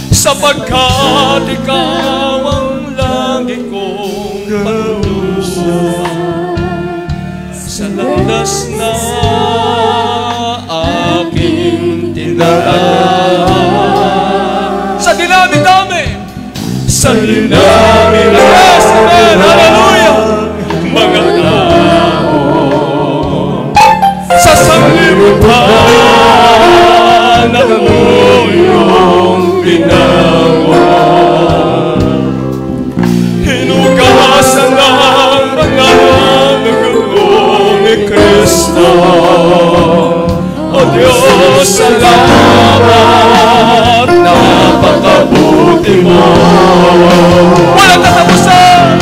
sapagkat ikaw ang lagi kong panunusan sa landas na aking tinatahak. Sa dinami-dami, sa dinami-dami, yes, amen, hallelujah, mga tao sa sanglibutan na iyong pinawa, hinugasan ng mga dugo ni Kristo. O Diyos, salamat, napakabuti mo. Walang katapusan,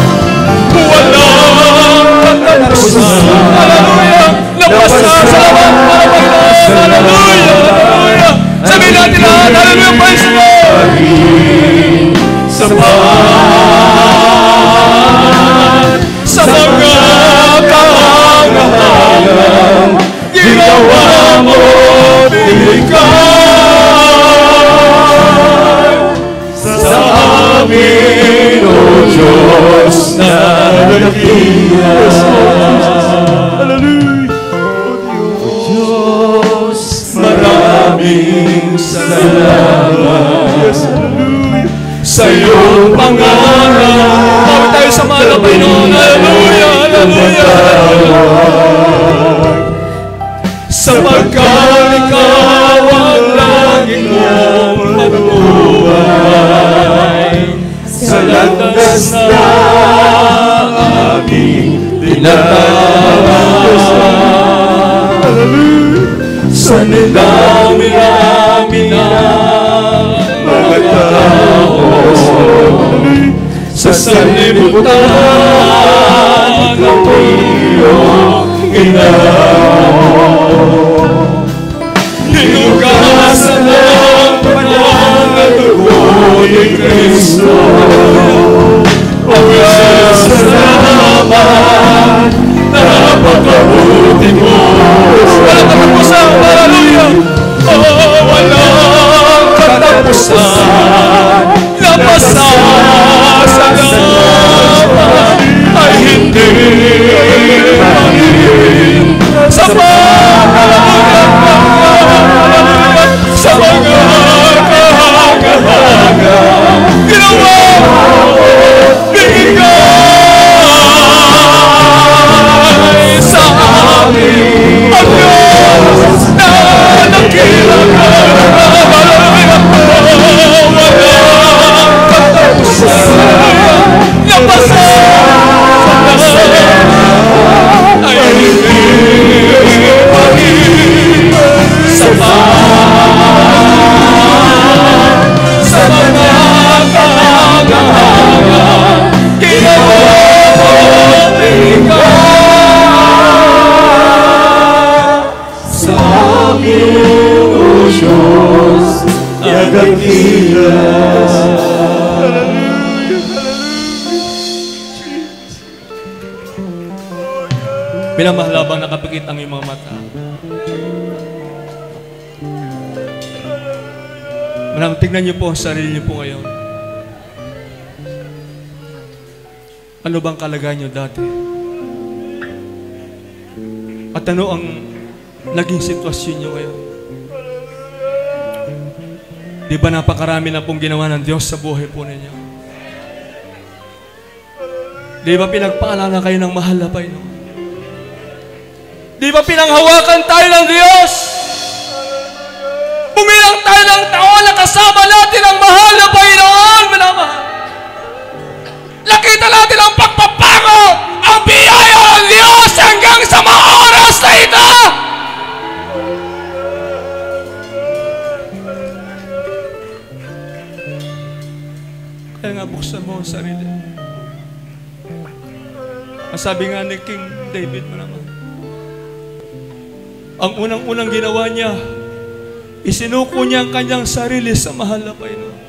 hallelujah! Lampasan, salamat para Panginoon! Hallelujah! Hallelujah! Sabihin natin lahat, hallelujah! Praise the Lord! Sapat sa mga kahangahangang ginawa mo bigay sa amin, O Diyos na dakila. Maraming salamat sa iyong pangalan. Tawag tayo sa mahal na Panginoon. Hallelujah, hallelujah, hallelujah. Sapagkat ikaw ang lagi kong patutuhay sa landas na aming tinatawag. Sa nilami-rami na mga tao sa sanlibutan ng iyong Panginoon. Hinugasan ng Kanyang at dugo ni Kristo, pagkasalamat na pagkabuti mo. Walang katapusan, hallelujah! Oh, walang katapusan na pasasalamat ay hindi magiging sa sa mga kahanga-hanga ginawa bigay sa amin ang Diyos na nakilangan. Walang katapusan na pasasalamat ay hindi magiging sa mga kahanga-hanga ginawa mo sa amin, O Diyos, nagatilas. Pinamahal habang nakapikit ang iyong mga mata. Tignan niyo po ang sarili niyo po ngayon. Ano bang kalagayan niyo dati? At ano ang naging sitwasyon niyo ngayon? Di ba napakarami na pong ginawa ng Diyos sa buhay po ninyo? Di ba pinagpaalala kayo ng mahal na Panginoon? Di ba pinanghawakan tayo ng Diyos? Bumilang tayo ng taon na kasama natin ang mahal na Panginoon, minamahal. Nakita natin ang pagpapagod, ang biyaya ng Diyos hanggang sa mga oras na ito. Kaya nga buksan mo ang sarili. Ang sabi nga ni King David, minamahal, ang unang-unang ginawa niya, isinuko niya ang kanyang sarili sa mahal na Panginoon.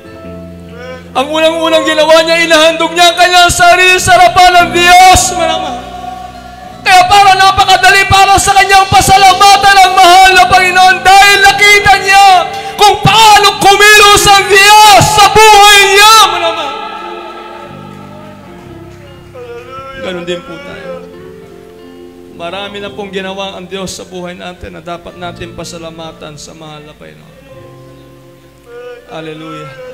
Ang unang-unang ginawa niya, inahandog niya ang kanyang sarili sa harapan ng Diyos. Kaya para napakadali para sa kanyang pasalamatan ang mahal na Panginoon dahil nakita niya kung paano kumilos ang Diyos sa buhay niya. Ganon din po tayo. Marami na pong ginawa ang Diyos sa buhay natin na dapat natin pasalamatan sa mahal na Panginoon. Hallelujah.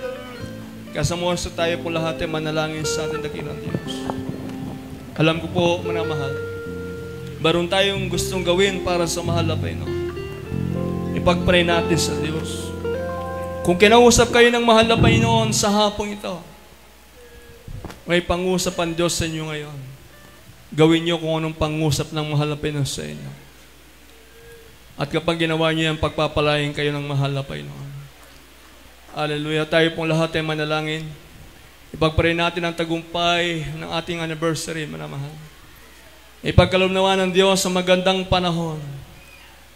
Kasamuha tayo po lahat ay manalangin sa ating dakilang Diyos. Alam ko po, mga mahal, baron tayong gustong gawin para sa mahal na Panginoon. Ipag-pray natin sa Diyos. Kung kinausap kayo ng mahal na Panginoon sa hapong ito, may pangusap ang Diyos sa inyo ngayon. Gawin niyo kung anong pangusap ng mahal na Panginoon sa inyo. At kapag ginawa niyo yan, pagpapalain kayo ng mahal na Panginoon. Hallelujah. Tayo pong lahat ay manalangin. Ipagpray natin ang tagumpay ng ating anniversary, manamahal. Ipagkaloob nawa ng Diyos sa magandang panahon.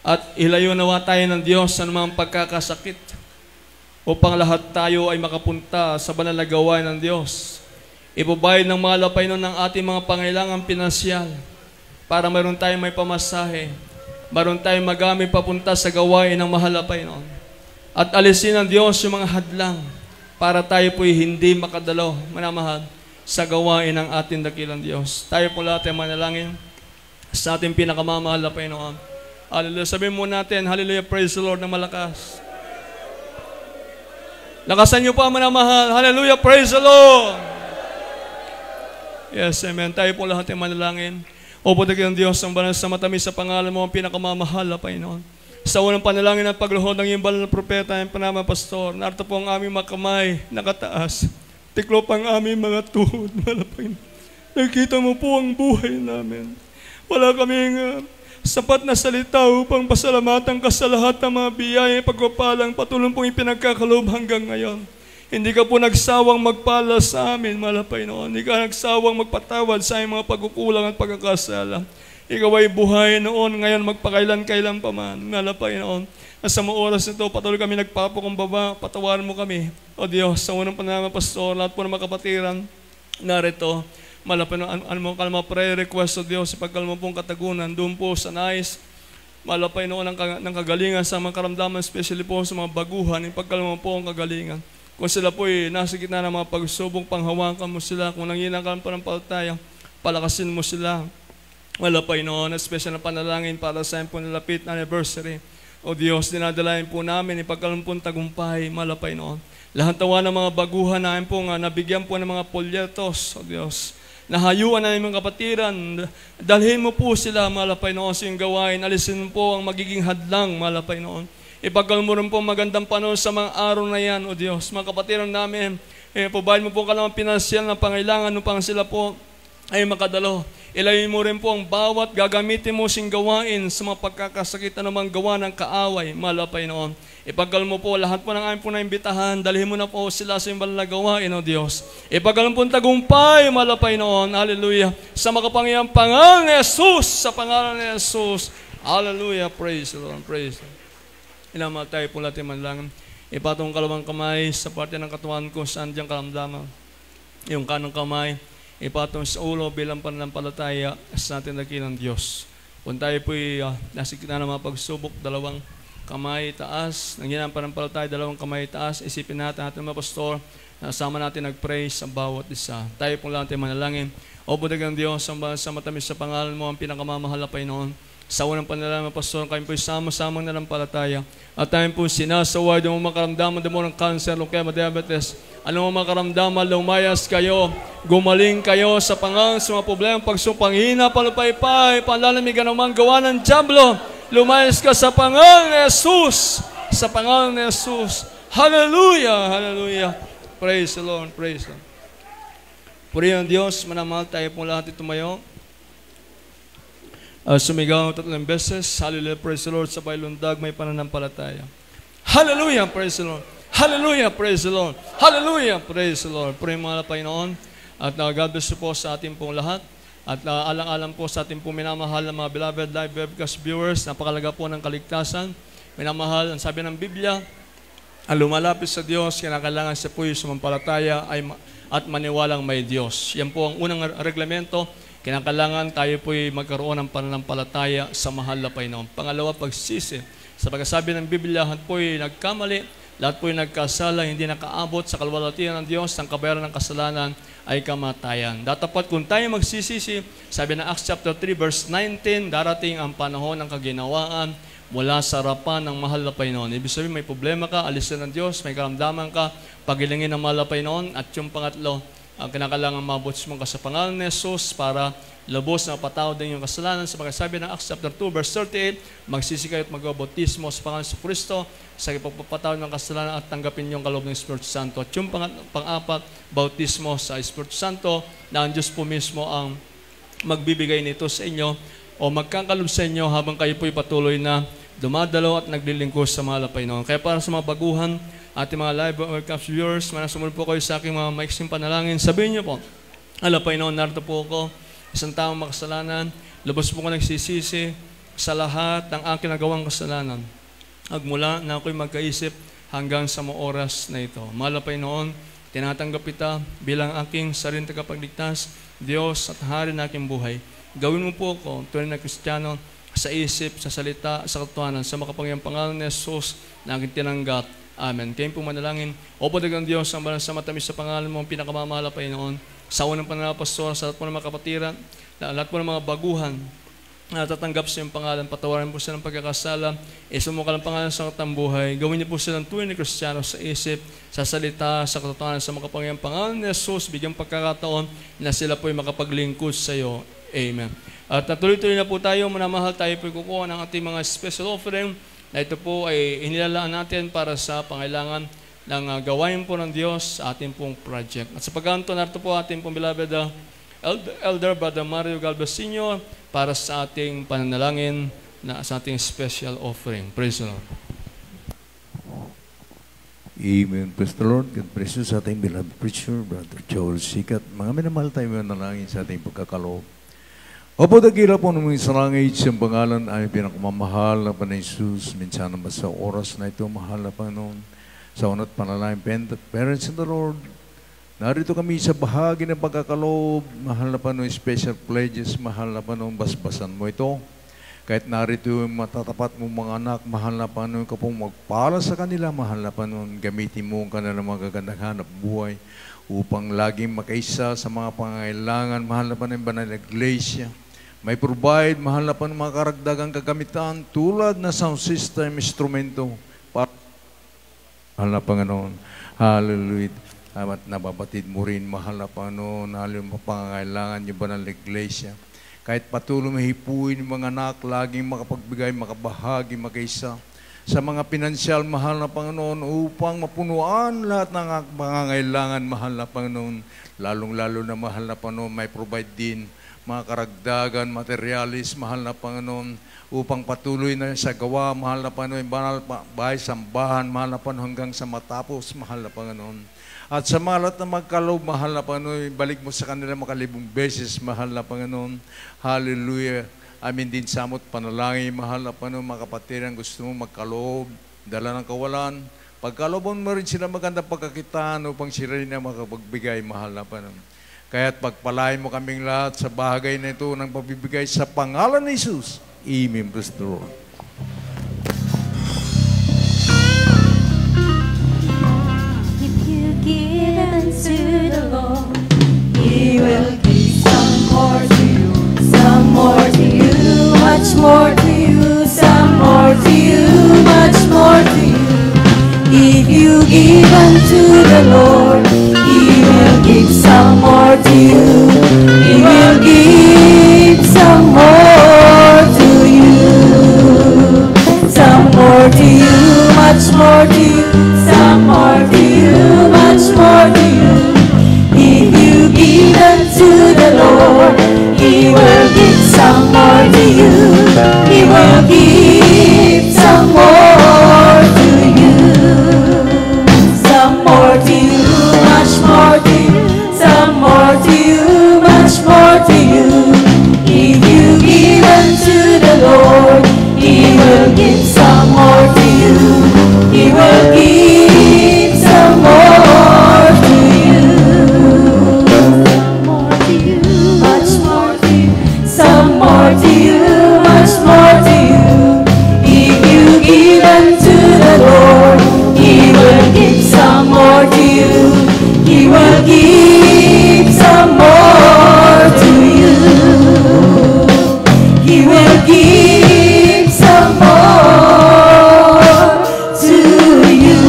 At ilayo nawa tayo ng Diyos sa mga pagkakasakit upang lahat tayo ay makapunta sa banal na gawain ng Diyos. Ibabayad ng mahal na Panginoon ng ating mga pangailangan pinansyal para mayroon tayong may pamasahe, mayroon tayong magamit papunta sa gawain ng mahal na Panginoon. At alisin ng Diyos yung mga hadlang para tayo po'y hindi makadalo, manamahal, sa gawain ng ating dakilang Diyos. Tayo po lahat ay manalangin sa ating pinakamamahal na Panginoon. Hallelujah. Sabihin mo natin, hallelujah, praise the Lord na malakas. Lakasan niyo pa, manamahal. Hallelujah, praise the Lord. Yes, amen. Tayo po lahat ay manalangin. O po dakilang Diyos, ang banal sa matamis sa pangalan mo, ang pinakamamahal na Panginoon. Sa unang panalangin at pagluhod ng iyong banal na propeta, ang panama pastor, narito po ang aming mga kamay nakataas. Tiklop ang aming mga tuhod, malapay. Nakita mo po ang buhay namin. Wala kaming sapat na salita upang pasalamatan ka sa lahat ng mga biyaya, pagpapalang, patuloy pong ipinagkakaloob hanggang ngayon. Hindi ka po nagsawang magpala sa amin, mahal na Panginoon. Hindi ka nagsawang magpatawad sa aming mga pagkukulang at pagkakasala. Ikaw ay buhay noon, ngayon magpakailan-kailan pa man, mahal na Panginoon. At sa mga oras nito, patuloy kami nagpapakumbaba, patawarin mo kami. O Diyos, sa unang panahon, Pastor, lahat po ng mga kapatiran, narito, mahal na Panginoon, ano mo kalma prayer request, O Diyos, ipagkalma pong katagunan, doon po sa nais, mahal na Panginoon, ng kagalingan sa mga karamdaman, especially po sa mga baguhan, ipagkalma po ang kagalingan. Kung sila po ay nasa gitna ng mga pagsubok, panghawakan mo sila, kung nanginang ka ng panampalataya, palakasin mo sila. Wala pa Panginoon, special na panalangin para sa po nalapit na anniversary. O Diyos, dinadalayan po namin, ipagkalumpong tagumpay, mahal na Panginoon. Lahat tawa ng mga baguhan namin po nga, nabigyan po ng mga polyetos, O Diyos. Nahayuan namin mga kapatiran, dalhin mo po sila, mahal na Panginoon, sa iyong gawain, alisin mo po ang magiging hadlang, mahal na Panginoon. Ipagkalmo rin po magandang panahon sa mga araw na yan, O Diyos. Mga kapatiran namin, provide mo po kalamang pinansyal na pangailangan upang sila po ay makadalo. Ilayin mo rin po ang bawat gagamitin mo sing gawain sa mga pagkakasakitan ng mga gawa ng kaaway, mahal na Panginoon. Ipagkalmo po lahat po ng aming po na imbitahan, dalhin mo na po sila sa iyong banal na gawain, O Diyos. Ipagkalmo po ang tagumpay, mahal na Panginoon. Hallelujah. Sa makapangyayang pangalan ni Jesus, sa pangalan ni Jesus. Hallelujah. Praise the Lord. Praise the Lord. Ilamal tayo po natin manlangan. Ipatong kalawang kamay sa parte ng katawan ko saan diyang karamdaman. Yung kanang kamay, ipatong sa ulo bilang pananampalataya sa ating dakilang Diyos. Kung tayo po'y nasa gitna ng mga pagsubok, dalawang kamay taas, nangyayang pananampalataya, dalawang kamay taas, isipin natin mga pastor, nasama natin nag-pray sa bawat isa. Tayo pong lang tayo manalangin. O budagang Diyos, sa matamis sa pangalan mo, ang pinakamamahal na Panginoon. Sa unang panalangin, Pastor, kayo po'y sama-samang nanampalataya. At tayo po sinasaway ng mga karamdaman mo ng cancer, leukemia, diabetes. Ano mga karamdaman, lumayas kayo, gumaling kayo sa pangang sa mga problema, pagsupanghina, palupaypay, panlalamigan ng mga gawa ng diablo. Lumayas ka sa pangalan ni Jesus. Sa pangalan ni Jesus. Hallelujah! Hallelujah! Praise the Lord! Praise the Lord! Purihan Diyos, manamahal tayo po lahat tumayo. Sumigaw 3 beses. Hallelujah, praise the Lord. Sabay lundag, may pananampalataya. Hallelujah, praise the Lord. Hallelujah, praise the Lord. Hallelujah, praise the Lord. Pray mga Panginoon. At God bless you po sa ating pong lahat. At alang-alang po sa ating pong minamahal na mga beloved live webcast viewers. Napakalaga po ng kaligtasan. Minamahal, ang sabi ng Biblia, ang lumalapit sa Diyos, kinakailangan siya po yung sumampalataya at maniwalang may Diyos. Yan po ang unang reglamento. Kinakailangan tayo po'y magkaroon ng pananampalataya sa mahal na Panginoon. Pangalawa, pagsisi. Sa pagkasabi ng Biblia, lahat po'y nagkamali, lahat po'y nagkasala, hindi nakaabot sa kalwalhatian ng Diyos, ang kabayaran ng kasalanan ay kamatayan. Datapat kung tayo magsisisi, sabi ng Acts chapter 3 verse 19, darating ang panahon ng kaginawaan mula sa harapan ng mahal na Panginoon. Ibig sabihin, may problema ka, alisin ng Diyos, may karamdaman ka, pagilingin ng mahal na Panginoon, at yung pangatlo, ang kinakailangan mabuts mo ka sa pangalan ni Jesus para lubos na patawad din yung kasalanan. Sa pagkasabi ng Acts chapter 2 verse 38, magsisi kayo at magbautismo sa pangalan ni Kristo sa ipagpapatawad ng kasalanan at tanggapin yung kaloob ng Espiritu Santo. At yung pang-apat, bautismo sa Espiritu Santo na ang Diyos po mismo ang magbibigay nito sa inyo o magkakalob sa inyo habang kayo po'y patuloy na dumadalo at naglilingkod sa mahal na Panginoon. Kaya para sa mga baguhan, ating mga live webcast viewers, sumunod po kayo sa aking mga maiksing panalangin. Sabihin niyo po, ala Panginoon, narito po ako, isang taong makasalanan, lubos po ko nagsisisi sa lahat ng aking nagawang kasalanan. Agmula na ako'y magkaisip hanggang sa mga oras na ito. Mahal na Panginoon, tinatanggap kita bilang aking sariling tagapagligtas, Diyos at Hari na aking buhay. Gawin mo po ako, tunay na Kristiyano, sa isip, sa salita, sa katotohanan, sa makapangyang pangalan ni Jesus na aking tinanggap. Amen. Kayo po manalangin. O padagang Diyos, ang banal sa matamis sa pangalan mo, ang pinakamamahal na Panginoon. Sa unang pananapastor, sa lahat po ng mga kapatiran, lahat po ng mga baguhan, na tatanggap sa iyong pangalan, patawarin po sila ng pagkakasala, isumuka ng pangalan sa katambuhay, gawin niyo po silang tunay na Kristiyano sa isip, sa salita, sa katotohanan, sa makapangyang pangalan ni Jesus, bigyan pagkakataon na sila po ay makapaglingkod sa iyo. Amen. At natuloy-tuloy na po tayo, manamahal tayo po kukuha ng ating mga special offering, na ito po ay inilalaan natin para sa pangailangan ng gawain po ng Diyos sa ating pong project. At sa pagkanto, narito po ating pong beloved Elder Brother Mario Galvez Sr. para sa ating pananalangin na sa ating special offering. Praise the Lord. Amen. Praise the Lord. God bless you sa ating beloved preacher, Brother Joel Sikat. Mga minamahal tayo manalangin sa ating pagkakaloob. Opo, dakila po ng mga sarangay siyang pangalan ay pinakamamahal na Panginoon Jesus. Minsan naman sa oras na ito, mahal na Panginoon. Sa unat panalangin, parents in the Lord, narito kami sa bahagi ng pagkakaloob. Mahal na Panginoon, special pledges. Mahal na Panginoon, basbasan mo ito. Kahit narito yung matatapat mong mga anak, mahal na Panginoon ka pong magpala sa kanila, mahal na Panginoon, gamitin mo ang kanilang magagandang hanap buhay upang laging makaisa sa mga pangangailangan, mahal na Panginoon, banal na iglesia. May provide, mahal na Panginoon, mga karagdagang kagamitan tulad na sound system, instrumento, para mahal na Panginoon. Hallelujah. At nababatid mo rin, mahal na Panginoon, hallelujah, pangangailangan yung banal na iglesia. Kahit patuloy mahipuin yung mga anak, laging makapagbigay, makabahagi, makaisa sa mga pinansyal, mahal na Panginoon, upang mapunuan lahat ng pangangailangan, mahal na Panginoon. Lalong-lalo na mahal na Panginoon, may provide din mga karagdagan, materialis, mahal na Panginoon, upang patuloy na sa gawa, mahal na Panginoon, banal bahay, sambahan, mahal na Panginoon, hanggang sa matapos, mahal na Panginoon. At sa mga lahat na magkaloob, mahal na Panginoon, balik mo sa kanila makalibong beses, mahal na Panginoon. Hallelujah. Amin din samot panalangin, mahal na Panginoon, mga kapatid ang gusto mo magkaloob, dala ng kawalan. Pagkalooban mo rin sila magandang pagkakitaan upang sila rin na makapagbigay, mahal na Panginoon. Kaya't pagpalain mo kaming lahat sa bagay na ito ng pagbibigay sa pangalan ni Jesus. Amen. Praise the Lord. Give unto the Lord, He will give some more to you, some more to you, much more to you, some more to you, much more to you. If you give unto the Lord, He will give some more to you. He will give some more to you, some more to you, much more to you, some more to you, much more to you. If you give unto the Lord, He will give some more to you. He will give some more to you. Some more to you, much more to you. Some more to you, much more to you. If you give unto the Lord, He will give some more to you. He will give some more to you. Some more to you, much more to you. Some more to you, much more to you. If you give unto the Lord, He will give some more to you. He will give some more to you. He will give some more to you.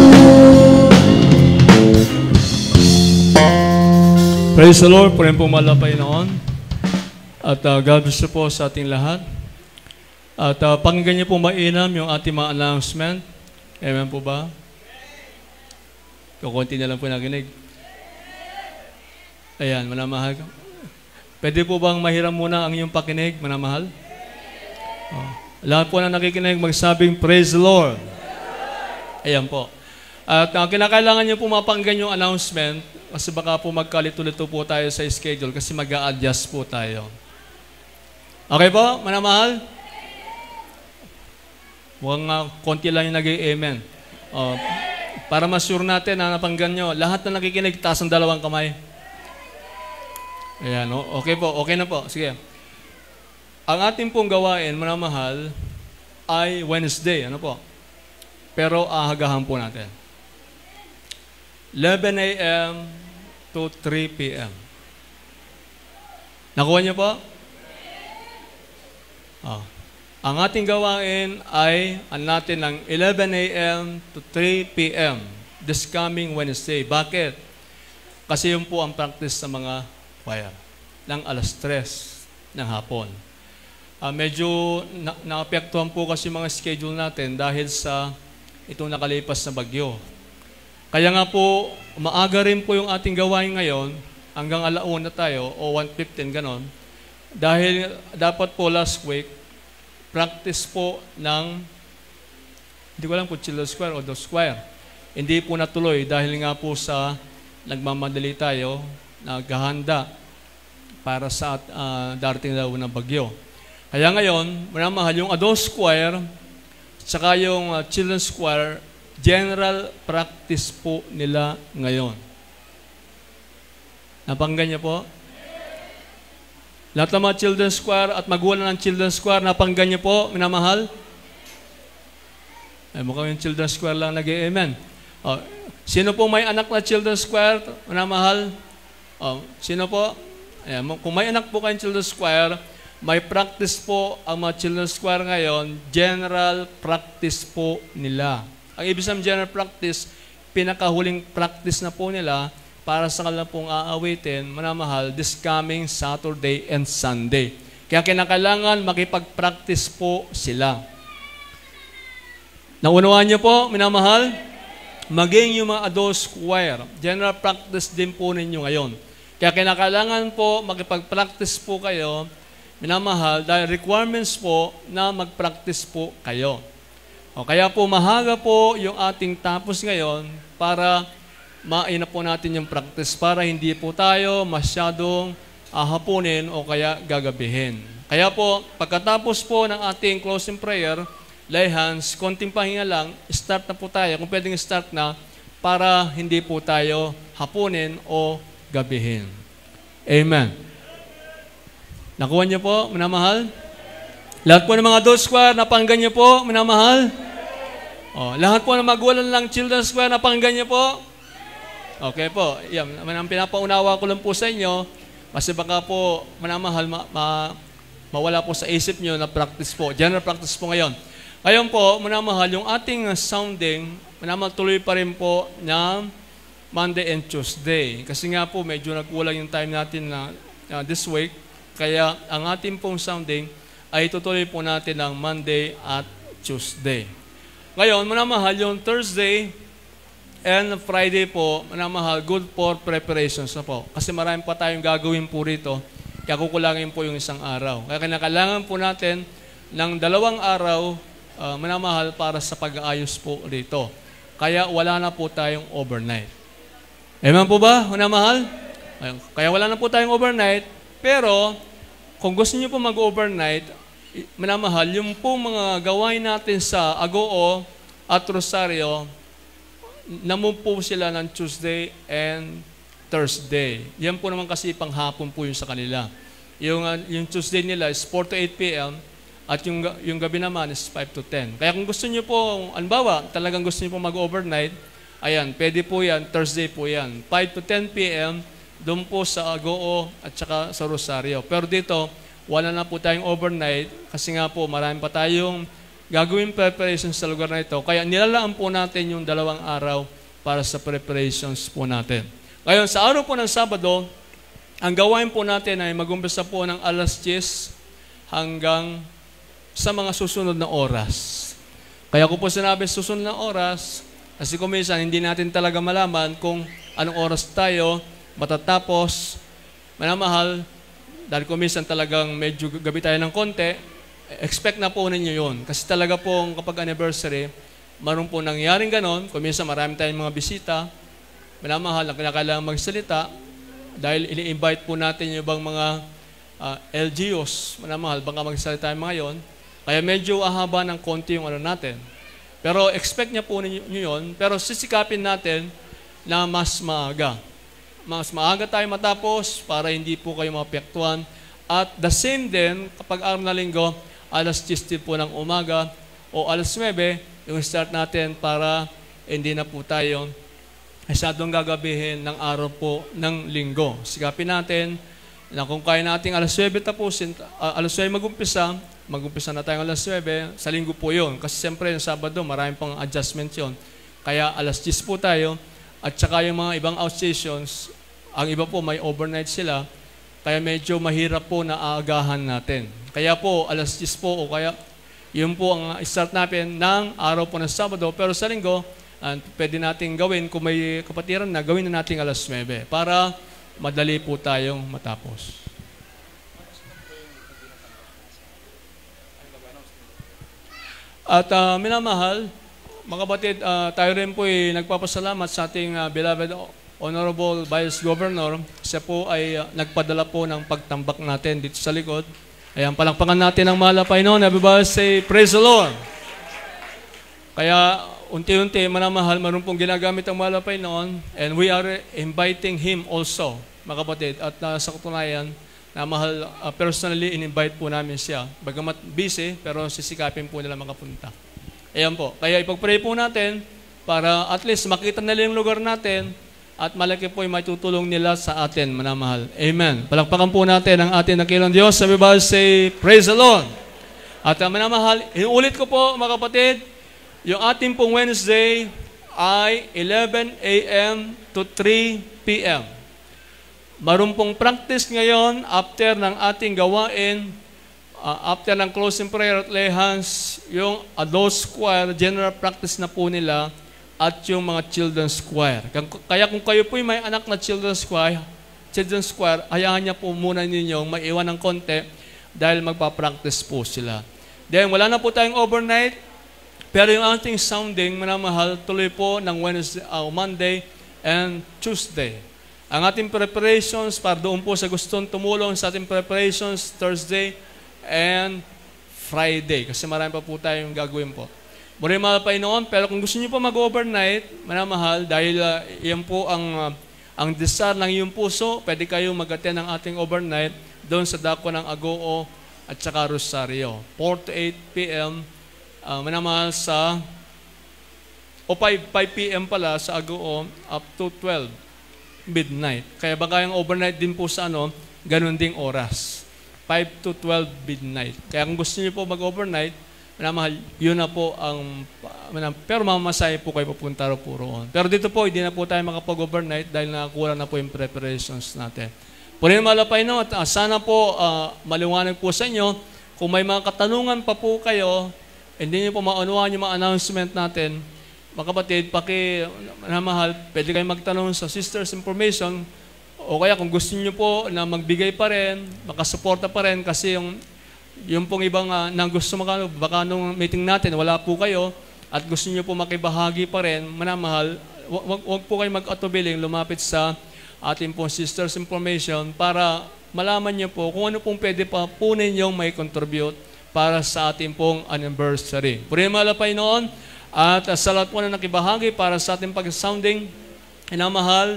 Praise the Lord. Purihin po malapay noon. At God bless you po sa ating lahat. At pakinggan niyo po mainam yung ating mga announcement. Amen po ba? Kukunti na lang po nakinig. Ayan, manamahal. Pwede po bang mahiram muna ang iyong pakinig, manamahal? Oh. Lahat po na nakikinig magsabing, Praise the Lord. Ayan po. At kinakailangan niyo po mapakinggan yung announcement kasi baka po magkalito-lito po tayo sa schedule kasi mag-a-adjust po tayo. Okay po, manamahal? Mukhang konti lang yung nag-i-amen. Para ma-sure natin na napanggan nyo, lahat na nakikinig, taas ang dalawang kamay. Ayan, okay po, okay na po. Sige. Ang ating pong gawain, manamahal, ay Wednesday, ano po? Pero ahagahan po natin. 11 a.m. to 3 p.m. Nakuha niyo po? Ang ating gawain ay natin ng 11 a.m. to 3 p.m. this coming Wednesday. Bakit? Kasi yun po ang practice sa mga choir ng alas 3 ng hapon. Medyo naapektuhan po kasi mga schedule natin dahil sa itong nakalipas na bagyo. Kaya nga po, maaga rin po yung ating gawain ngayon, hanggang alauna tayo, o 1:15, ganon. Dahil dapat po last week, practice po ng, hindi ko alam kung Chilo Square o The Square. hindi po natuloy dahil nga po sa nagmamadali tayo, naghahanda para sa darating daw na bagyo. Kaya ngayon, minamahal, yung adult choir, saka yung children's choir, general practice po nila ngayon. Napanggan niyo po? Lahat ng mga children's choir at magulang ng children's choir, napanggan niyo po, minamahal? Ay, mukhang yung children's choir lang nag-amen. Sino po may anak na children's choir, minamahal? Sino po? Ayan, kung may anak po kayong children's choir, may practice po ang mga children's choir ngayon, general practice po nila. Ang ibig sabihin general practice, pinakahuling practice na po nila para sa kanilang pong aawitin, manamahal, this coming Saturday and Sunday. Kaya kinakailangan makipag-practice po sila. Naunawaan niyo po, minamahal? Maging yung mga adult choir, general practice din po ninyo ngayon. Kaya kinakailangan po makipag-practice po kayo, minamahal, dahil requirements po na mag-practice po kayo. Kaya po mahaga po yung ating tapos ngayon para maina po natin yung practice para hindi po tayo masyadong hapunin o kaya gagabihin. Kaya po, pagkatapos po ng ating closing prayer, lay hands, konting pahinga lang, start na po tayo. Kung pwedeng start na, para hindi po tayo hapunin o gabihin. Amen. Nakuha niyo po, minamahal? Lahat po ng mga adult choir, napanggan niyo po, minamahal? Lahat po ng magulang ng children's choir, napanggan niyo po? Okay po. Yan, ang pinapaunawa ko lang po sa inyo, kasi baka po, minamahal, mawala po sa isip nyo na practice po. General practice po ngayon. Ngayon po, minamahal, yung ating sounding, minamahal, tuloy pa rin po na Monday and Tuesday. Kasi nga po, medyo nagkulang yung time natin na this week. Kaya ang ating pong sounding ay tutuloy po natin ng Monday at Tuesday. Ngayon, minamahal, yung Thursday and Friday po, minamahal, good for preparations na po. Kasi marami pa tayong gagawin po rito, kaya kukulangin po yung isang araw. Kaya kinakailangan po natin ng 2 araw, minamahal, para sa pag-aayos po rito. Kaya wala na po tayong overnight. Amen po ba, minamahal? Kaya wala na po tayong overnight, pero kung gusto niyo po mag-overnight, minamahal, yung po mga gawain natin sa Agoo at Rosario, namove po sila ng Tuesday and Thursday. Yan po naman kasi panghapon po yung sa kanila. Yung Tuesday nila is 4 to 8 p.m. at yung gabi naman is 5 to 10. Kaya kung gusto niyo po, anbawa, talagang gusto niyo po mag-overnight, ayan, pwede po yan, Thursday po yan. 5 to 10 p.m. doon po sa Agoo at saka sa Rosario. Pero dito, wala na po tayong overnight kasi nga po marami pa tayong gagawin preparations sa lugar na ito. Kaya nilalaan po natin yung 2 araw para sa preparations po natin. Ngayon, sa araw po ng Sabado, ang gawain po natin ay mag-umpisa po ng 10:00 hanggang sa mga susunod na oras. Kaya ko po sinabi susunod na oras, kasi kung minsan hindi natin talaga malaman kung anong oras tayo matatapos. Manamahal, dahil kung minsan talagang medyo gabi tayo ng konti, expect na po ninyo yun. Kasi talaga po kapag anniversary, maroon po nangyaring ganon. Kung minsan marami tayong mga bisita, minamahal na kailangan magsalita dahil ini-invite po natin yung ibang mga LGUs. Minamahal, baka magsalita tayo mga yon. Kaya medyo ahaba ng konti yung ano natin. Pero expect niya po ninyo yun. Pero sisikapin natin na mas maaga. Mas maaga tayo matapos para hindi po kayo maapektuhan. At the same din, kapag araw na linggo, 10:00 po ng umaga o 9:00, yung start natin para hindi na po tayo masyadong gagabihin ng araw po ng linggo. Sikapin natin na kung kaya natin 9:00 tapusin, 9:00 mag-umpisa na tayo 9:00, sa linggo po yun. Kasi siyempre yung Sabado, maraming pang adjustment yun. Kaya 10:00 po tayo at saka yung mga ibang outstations, ang iba po may overnight sila, kaya medyo mahirap po na aagahan natin. Kaya po, 10:00 po o kaya yun po ang start natin ng araw po ng Sabado. Pero sa linggo, pwede natin gawin, kung may kapatiran na, gawin na natin 9:00 para madali po tayong matapos. At minamahal, Mga kapatid, tayo rin po ay nagpapasalamat sa ating beloved Honorable Vice Governor. Siya po ay nagpadala po ng pagtambak natin dito sa likod. Ayan, palakpakan natin ang mahal na Panginoon. Everybody say, praise the Lord. Kaya, unti-unti, manamahal, maroon pong ginagamit ang mahal na Panginoon. And we are inviting Him also, mga kapatid. At sa katunayan, na mahal, personally, in-invite po namin siya. Bagamat busy, pero sisikapin po nila makapunta. Ayan po. Kaya ipag-pray po natin para at least makita nila yung lugar natin at malaki po yung matutulong nila sa atin, manamahal. Amen. Palakpakan po natin ang ating dakilang Diyos. Everybody say, praise the Lord. At manamahal, inulit ko po, mga kapatid, yung ating pong Wednesday ay 11 a.m. to 3 p.m. Maroon pong practice ngayon after ng ating gawain, after ng closing prayer at lehans, yung adult choir, general practice na po nila, at yung mga children's choir. Kaya kung kayo po may anak na children's choir, hayaan niya po muna ninyong maiwan ng konti dahil magpa-practice po sila. Then, wala na po tayong overnight, pero yung ating sounding, manamahal, tuloy po ng Monday and Tuesday. Ang ating preparations, para doon po sa gustong tumulong sa ating preparations, Thursday and Friday. Kasi marami pa po tayong gagawin po. Muli mga Panginoon, pero kung gusto niyo po mag-overnight, manamahal, dahil yan po ang desire ng iyong puso, pwede kayong mag-attend ng ating overnight doon sa dako ng Agoo at saka Rosario. 4 to 8 p.m. Manamahal sa 5 p.m. pala sa Agoo up to 12 midnight. Kaya baka yung overnight din po sa ganun ding oras. 5 to 12 midnight. Kaya kung gusto niyo po mag-overnight, manamahal, yun na po ang, pero mamamasaya po kayo papunta ro po roon. Pero dito po, hindi na po tayo makapag-overnight dahil nakakulang na po yung preparations natin. Puri na malapay no, at sana po maliwanag po sa inyo, kung may mga katanungan pa po kayo, hindi niyo po maunawaan yung mga announcement natin, mga kapatid, manamahal, pwede kayo magtanong sa Sisters Information, o kaya kung gusto niyo po na magbigay pa rin, makasuporta pa rin, kasi yung pong ibang nang gusto baka nung meeting natin, wala po kayo, at gusto niyo po makibahagi pa rin, manamahal, wag po kayo mag-atubiling lumapit sa ating pong Sisters Information para malaman niyo po kung ano pong pwede pa po ninyong may contribute para sa ating pong anniversary. Puri na malapay noon, at sa lahat po na nakibahagi para sa ating pag-sounding, inamahal,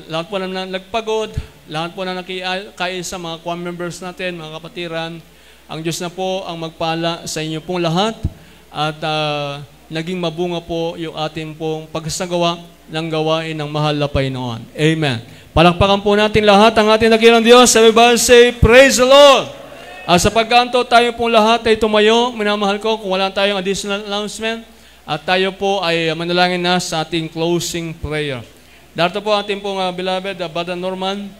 lahat po na nagpagod, lahat po na nakikaya sa mga choir members natin, mga kapatiran, ang Diyos na po ang magpala sa inyo pong lahat at naging mabunga po yung ating pong pagsagawa ng gawain ng mahal na Panginoon. Amen. Palakpakan po natin lahat ang ating dakilang Diyos. Everybody say, praise the Lord! Sa pagkanto, tayo pong lahat ay tumayo. Minamahal ko kung wala tayong additional announcement at tayo po ay manalangin na sa ating closing prayer. Darito po ating pong beloved Brother Norman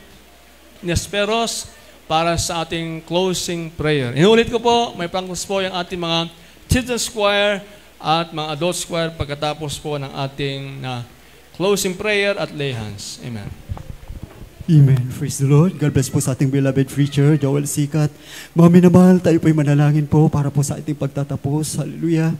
Nesperos para sa ating closing prayer. Inulit ko po, may practice po yung ating mga children's choir at mga adult choir pagkatapos po ng ating closing prayer at lay hands. Amen. Amen. Praise the Lord. God bless po sa ating beloved preacher, Joel Sikat. Mga minamahal, tayo po'y manalangin po para po sa ating pagtatapos. Hallelujah.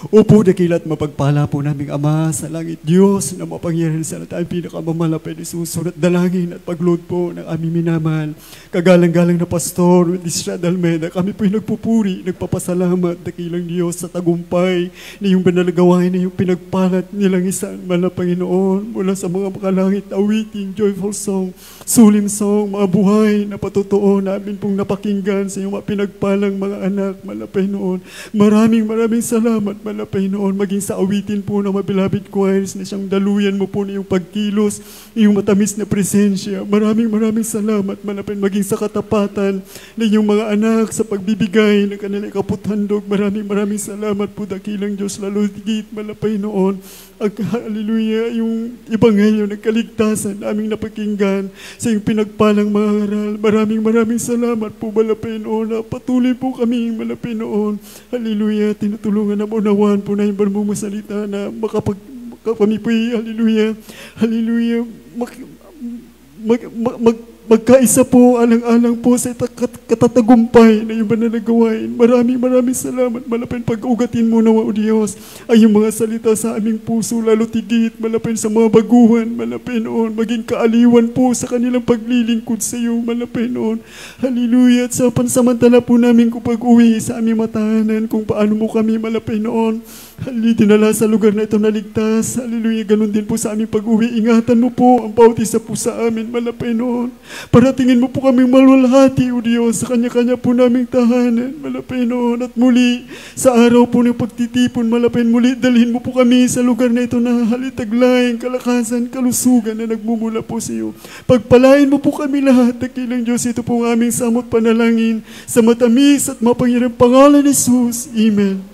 Opo, dakilat mapagpala po naming Ama sa langit, Diyos na mapangyarihan sa lahat, pinakamamalapay ni susunod dalangin at pagload po ng aming minamahal. Kagalang-galang na Pastor Israel Almeida, kami po'y nagpupuri, nagpapasalamat, dakilang Diyos sa tagumpay na yung banalagawain na yung pinagpalat nilang isang mahal na Panginoon mula sa mga makalangit awitin, joyful song, sulim song, mga buhay na patotoo namin pong napakinggan sa iyong pinagpalang mga anak, mahal na Panginoon. Maraming salamat, mahal na Panginoon, maging sa awitin po ng mga beloved choirs na siyang daluyan mo po na yung pagkilos, yung matamis na presensya. Maraming salamat, mahal na Panginoon, maging sa katapatan ng iyong mga anak sa pagbibigay ng kanilang kaputhandog. Maraming salamat po, dakilang Diyos, lalo higit, mahal na Panginoon. Hallelujah, yung ebanghelyo ng kaligtasan naming napakinggan sa iyong pinagpalang mga aral. Maraming salamat po, mahal na Panginoon. Patuloy po kami, mahal na Panginoon. Hallelujah, tinutulungan na unawaan po na yung barmong masalita na kami po, hallelujah, magkaisa po, alang-alang po sa katatagumpay na iyong mananagawain. Maraming salamat. Malapin pag-ugatin mo nawa, O Diyos, ay yung mga salita sa aming puso, lalo tigit, malapin sa mga baguhan, malapin noon, maging kaaliwan po sa kanilang paglilingkod sa iyo, malapin noon. Hallelujah. At sa pansamantala po namin kung pag-uwi sa aming matahanan, kung paano mo kami malapin noon, dinala sa lugar na ito na ligtas. Hallelujah. Ganun din po sa aming pag-uwi. Ingatan mo po ang bawat isa po sa amin, malapin noon. Paratingin mo po kami malwalhati, O Diyos, sa kanya-kanya po naming tahanan, malapin noon. At muli, sa araw po ng pagtitipon, malapin muli, dalhin mo po kami sa lugar na ito na halitaglaing, kalakasan, kalusugan na nagmumula po sa iyo. Pagpalain mo po kami lahat, dakilang Diyos, ito po ang aming samot panalangin sa matamis at mapangyarang pangalan ni Jesus. Amen.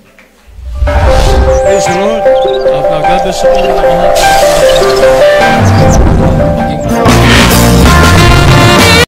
Praise the Lord. God bless you all.